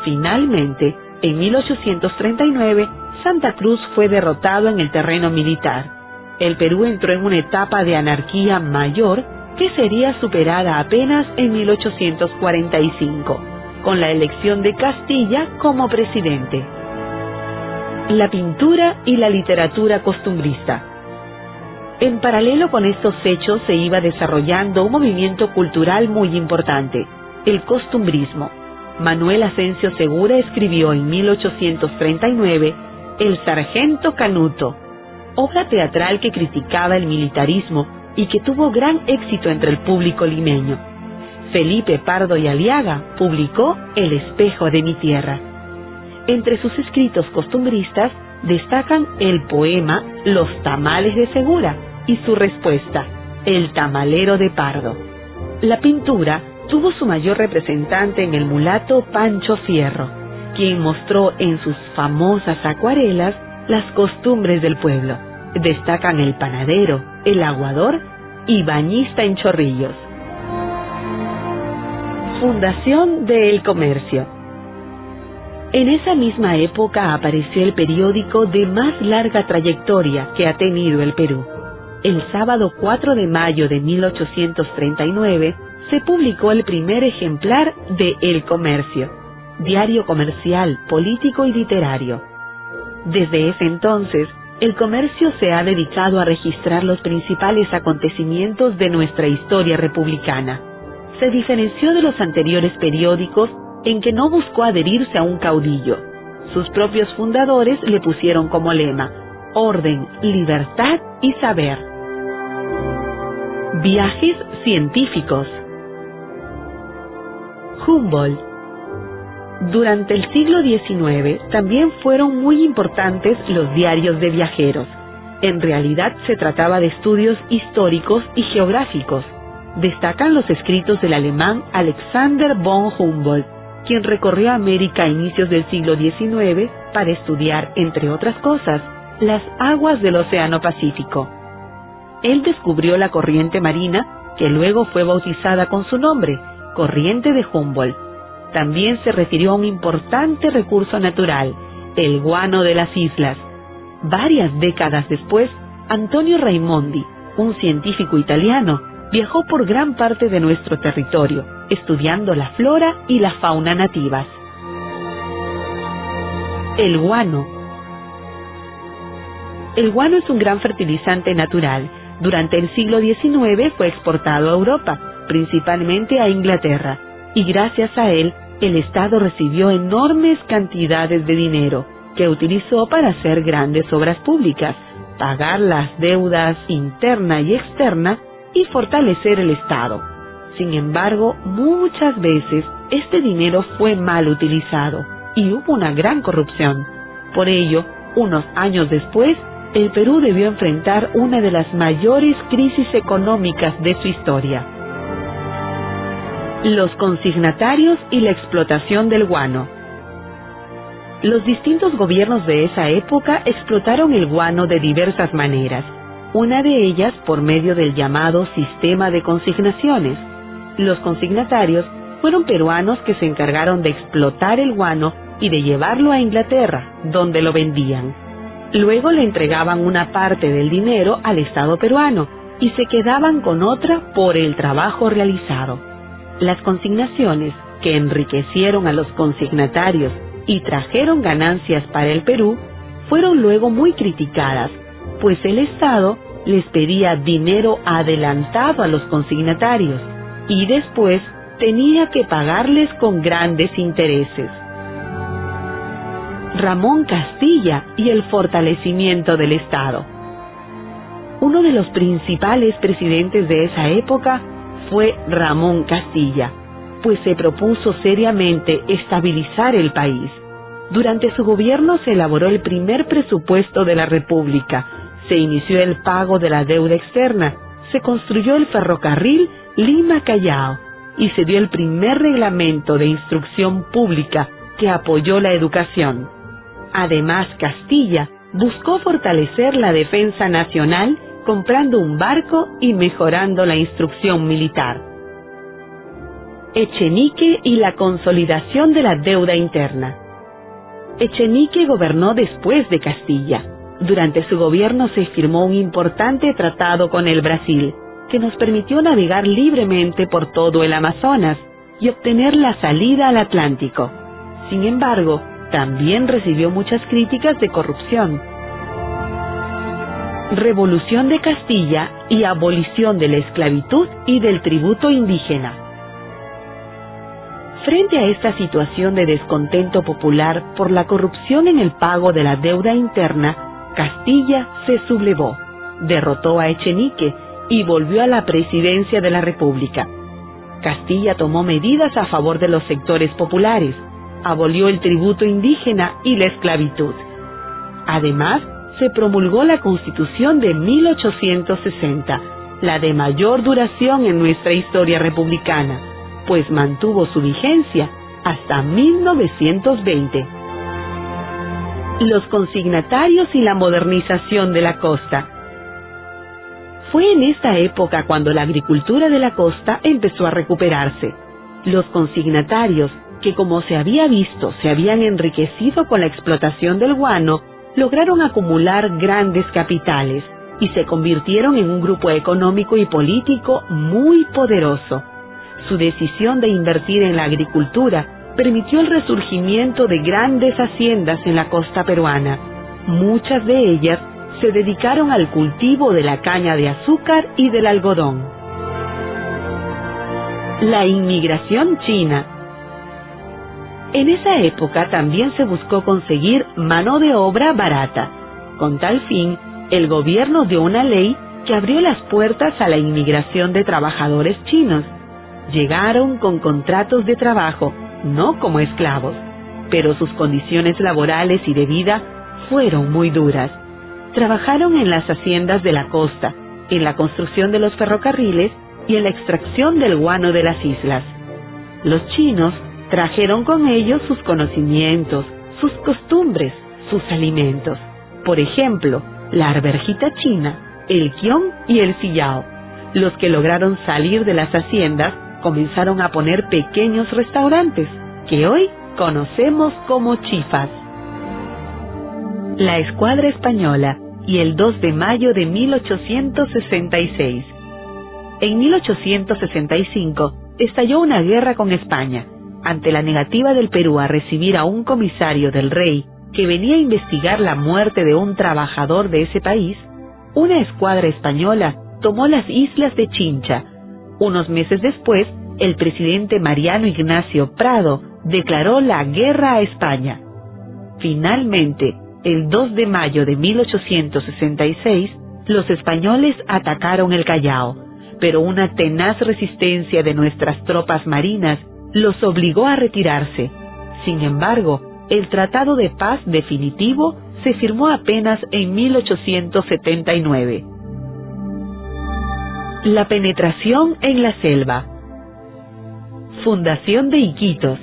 Finalmente, en 1839, Santa Cruz fue derrotado en el terreno militar. El Perú entró en una etapa de anarquía mayor que sería superada apenas en 1845, con la elección de Castilla como presidente. La pintura y la literatura costumbrista. En paralelo con estos hechos se iba desarrollando un movimiento cultural muy importante, el costumbrismo. Manuel Asensio Segura escribió en 1839 El Sargento Canuto, obra teatral que criticaba el militarismo y que tuvo gran éxito entre el público limeño. Felipe Pardo y Aliaga publicó El Espejo de mi Tierra. Entre sus escritos costumbristas destacan el poema Los Tamales de Segura y su respuesta, El Tamalero de Pardo. La pintura tuvo su mayor representante en el mulato Pancho Fierro, quien mostró en sus famosas acuarelas las costumbres del pueblo. Destacan el panadero, el aguador y bañista en Chorrillos. Fundación del Comercio. En esa misma época apareció el periódico de más larga trayectoria que ha tenido el Perú. El sábado 4 de mayo de 1839 se publicó el primer ejemplar de El Comercio, diario comercial, político y literario. Desde ese entonces, El Comercio se ha dedicado a registrar los principales acontecimientos de nuestra historia republicana. Se diferenció de los anteriores periódicos en que no buscó adherirse a un caudillo. Sus propios fundadores le pusieron como lema: orden, libertad y saber. Viajes científicos. Humboldt. Durante el siglo XIX también fueron muy importantes los diarios de viajeros. En realidad se trataba de estudios históricos y geográficos. Destacan los escritos del alemán Alexander von Humboldt, quien recorrió América a inicios del siglo XIX para estudiar, entre otras cosas, las aguas del Océano Pacífico. Él descubrió la corriente marina, que luego fue bautizada con su nombre, Corriente de Humboldt. También se refirió a un importante recurso natural, el guano de las islas. Varias décadas después, Antonio Raimondi, un científico italiano, viajó por gran parte de nuestro territorio, estudiando la flora y la fauna nativas. El guano. El guano es un gran fertilizante natural. Durante el siglo XIX fue exportado a Europa, principalmente a Inglaterra, y gracias a él, el Estado recibió enormes cantidades de dinero, que utilizó para hacer grandes obras públicas, pagar las deudas interna y externa y fortalecer el Estado. Sin embargo, muchas veces este dinero fue mal utilizado y hubo una gran corrupción. Por ello, unos años después, el Perú debió enfrentar una de las mayores crisis económicas de su historia. Los consignatarios y la explotación del guano. Los distintos gobiernos de esa época explotaron el guano de diversas maneras, una de ellas por medio del llamado sistema de consignaciones. Los consignatarios fueron peruanos que se encargaron de explotar el guano y de llevarlo a Inglaterra, donde lo vendían. Luego le entregaban una parte del dinero al Estado peruano y se quedaban con otra por el trabajo realizado. Las consignaciones, que enriquecieron a los consignatarios y trajeron ganancias para el Perú, fueron luego muy criticadas, pues el Estado les pedía dinero adelantado a los consignatarios y después tenía que pagarles con grandes intereses. Ramón Castilla y el fortalecimiento del Estado. Uno de los principales presidentes de esa época fue Ramón Castilla, pues se propuso seriamente estabilizar el país. Durante su gobierno se elaboró el primer presupuesto de la República, se inició el pago de la deuda externa, se construyó el ferrocarril Lima-Callao y se dio el primer reglamento de instrucción pública que apoyó la educación. Además, Castilla buscó fortalecer la defensa nacional comprando un barco y mejorando la instrucción militar. Echenique y la consolidación de la deuda interna. Echenique gobernó después de Castilla. Durante su gobierno se firmó un importante tratado con el Brasil, que nos permitió navegar libremente por todo el Amazonas y obtener la salida al Atlántico. Sin embargo, también recibió muchas críticas de corrupción. Revolución de Castilla y abolición de la esclavitud y del tributo indígena. Frente a esta situación de descontento popular por la corrupción en el pago de la deuda interna, Castilla se sublevó, derrotó a Echenique y volvió a la presidencia de la República. Castilla tomó medidas a favor de los sectores populares, abolió el tributo indígena y la esclavitud. Además, se promulgó la Constitución de 1860, la de mayor duración en nuestra historia republicana, pues mantuvo su vigencia hasta 1920. Los consignatarios y la modernización de la costa. Fue en esta época cuando la agricultura de la costa empezó a recuperarse. Los consignatarios, que como se había visto, se habían enriquecido con la explotación del guano, lograron acumular grandes capitales y se convirtieron en un grupo económico y político muy poderoso. Su decisión de invertir en la agricultura permitió el resurgimiento de grandes haciendas en la costa peruana. Muchas de ellas se dedicaron al cultivo de la caña de azúcar y del algodón. La inmigración china. En esa época también se buscó conseguir mano de obra barata. Con tal fin, el gobierno dio una ley que abrió las puertas a la inmigración de trabajadores chinos. Llegaron con contratos de trabajo, no como esclavos, pero sus condiciones laborales y de vida fueron muy duras. Trabajaron en las haciendas de la costa, en la construcción de los ferrocarriles y en la extracción del guano de las islas. Los chinos trajeron con ellos sus conocimientos, sus costumbres, sus alimentos. Por ejemplo, la arvejita china, el quión y el sillao. Los que lograron salir de las haciendas comenzaron a poner pequeños restaurantes, que hoy conocemos como chifas. La escuadra española, y el 2 de mayo de 1866. En 1865 estalló una guerra con España. Ante la negativa del Perú a recibir a un comisario del rey que venía a investigar la muerte de un trabajador de ese país, una escuadra española tomó las islas de Chincha. Unos meses después, el presidente Mariano Ignacio Prado declaró la guerra a España. Finalmente, el 2 de mayo de 1866, los españoles atacaron el Callao, pero una tenaz resistencia de nuestras tropas marinas los obligó a retirarse. Sin embargo, el Tratado de Paz definitivo se firmó apenas en 1879. La penetración en la selva. Fundación de Iquitos.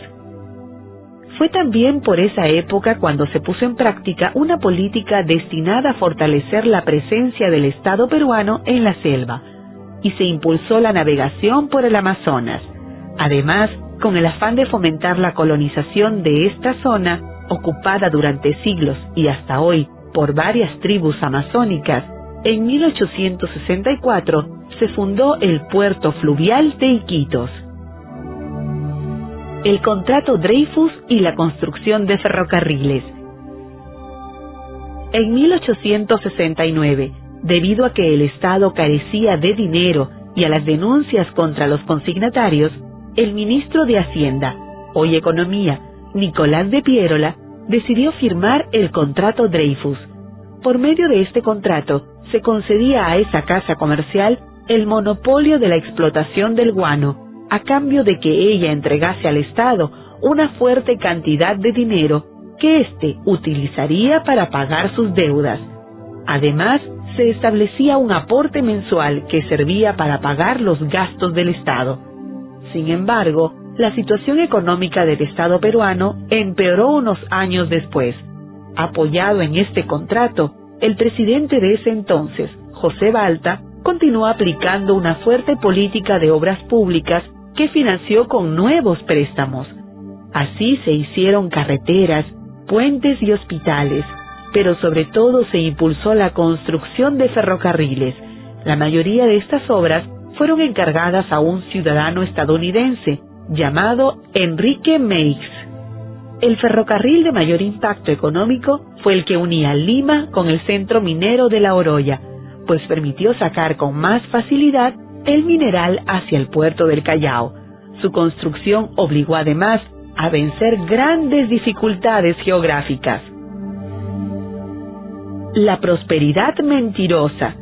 Fue también por esa época cuando se puso en práctica una política destinada a fortalecer la presencia del Estado peruano en la selva, y se impulsó la navegación por el Amazonas. Además, con el afán de fomentar la colonización de esta zona, ocupada durante siglos y hasta hoy por varias tribus amazónicas, en 1864 se fundó el puerto fluvial de Iquitos. El contrato Dreyfus y la construcción de ferrocarriles. En 1869, debido a que el Estado carecía de dinero y a las denuncias contra los consignatarios, el ministro de Hacienda, hoy Economía, Nicolás de Piérola, decidió firmar el contrato Dreyfus. Por medio de este contrato, se concedía a esa casa comercial el monopolio de la explotación del guano, a cambio de que ella entregase al Estado una fuerte cantidad de dinero que éste utilizaría para pagar sus deudas. Además, se establecía un aporte mensual que servía para pagar los gastos del Estado. Sin embargo, la situación económica del Estado peruano empeoró unos años después. Apoyado en este contrato, el presidente de ese entonces, José Balta, continuó aplicando una fuerte política de obras públicas que financió con nuevos préstamos. Así se hicieron carreteras, puentes y hospitales, pero sobre todo se impulsó la construcción de ferrocarriles. La mayoría de estas obras fueron encargadas a un ciudadano estadounidense llamado Enrique Meix. El ferrocarril de mayor impacto económico fue el que unía Lima con el centro minero de La Oroya, pues permitió sacar con más facilidad el mineral hacia el puerto del Callao. Su construcción obligó además a vencer grandes dificultades geográficas. La prosperidad mentirosa.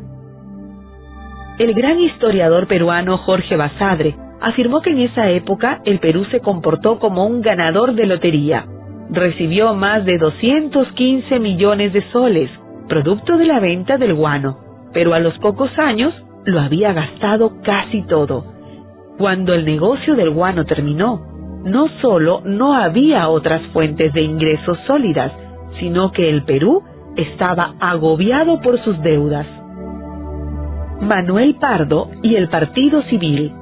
El gran historiador peruano Jorge Basadre afirmó que en esa época el Perú se comportó como un ganador de lotería. Recibió más de 215 millones de soles, producto de la venta del guano, pero a los pocos años lo había gastado casi todo. Cuando el negocio del guano terminó, no solo no había otras fuentes de ingresos sólidas, sino que el Perú estaba agobiado por sus deudas. Manuel Pardo y el Partido Civil.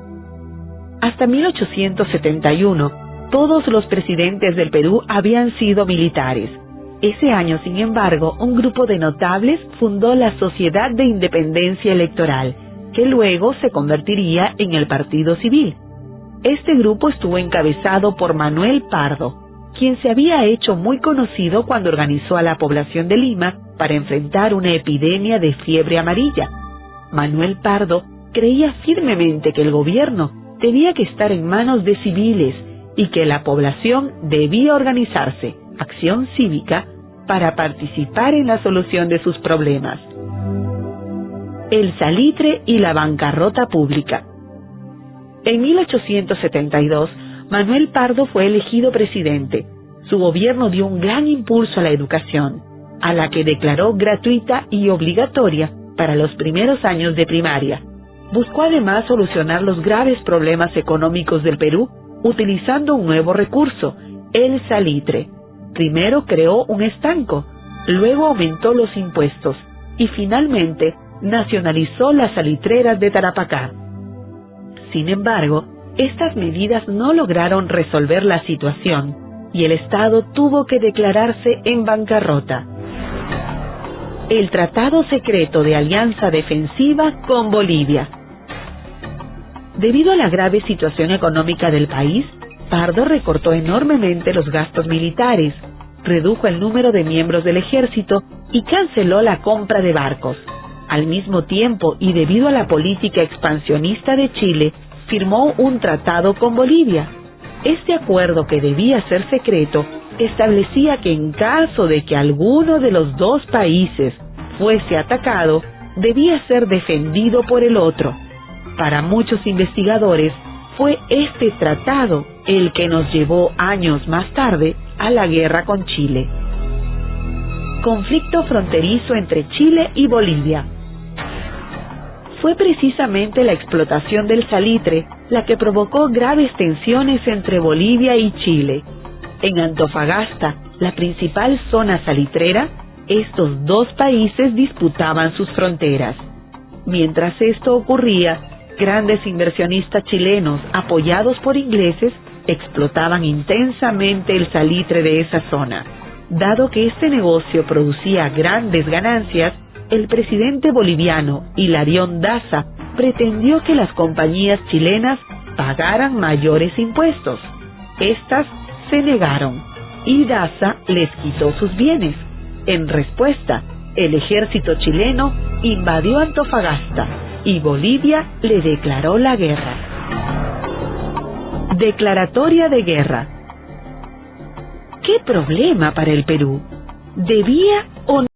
Hasta 1871, todos los presidentes del Perú habían sido militares. Ese año, sin embargo, un grupo de notables fundó la Sociedad de Independencia Electoral, que luego se convertiría en el Partido Civil. Este grupo estuvo encabezado por Manuel Pardo, quien se había hecho muy conocido cuando organizó a la población de Lima para enfrentar una epidemia de fiebre amarilla. Manuel Pardo creía firmemente que el gobierno tenía que estar en manos de civiles y que la población debía organizarse, acción cívica, para participar en la solución de sus problemas. El salitre y la bancarrota pública. En 1872, Manuel Pardo fue elegido presidente. Su gobierno dio un gran impulso a la educación, a la que declaró gratuita y obligatoria para los primeros años de primaria. Buscó además solucionar los graves problemas económicos del Perú utilizando un nuevo recurso, el salitre. Primero creó un estanco, luego aumentó los impuestos y finalmente nacionalizó las salitreras de Tarapacá. Sin embargo, estas medidas no lograron resolver la situación y el Estado tuvo que declararse en bancarrota. el Tratado Secreto de Alianza Defensiva con Bolivia. Debido a la grave situación económica del país, Pardo recortó enormemente los gastos militares, redujo el número de miembros del ejército y canceló la compra de barcos. Al mismo tiempo, y debido a la política expansionista de Chile, firmó un tratado con Bolivia. Este acuerdo, que debía ser secreto, establecía que en caso de que alguno de los dos países fuese atacado, debía ser defendido por el otro. Para muchos investigadores, fue este tratado el que nos llevó años más tarde a la guerra con Chile. Conflicto fronterizo entre Chile y Bolivia. Fue precisamente la explotación del salitre la que provocó graves tensiones entre Bolivia y Chile. En Antofagasta, la principal zona salitrera, estos dos países disputaban sus fronteras. Mientras esto ocurría, grandes inversionistas chilenos, apoyados por ingleses, explotaban intensamente el salitre de esa zona. Dado que este negocio producía grandes ganancias, el presidente boliviano Hilarión Daza pretendió que las compañías chilenas pagaran mayores impuestos. Estas se negaron y Daza les quitó sus bienes. En respuesta, el ejército chileno invadió Antofagasta y Bolivia le declaró la guerra. Declaratoria de guerra. ¿Qué problema para el Perú? ¿Debía o no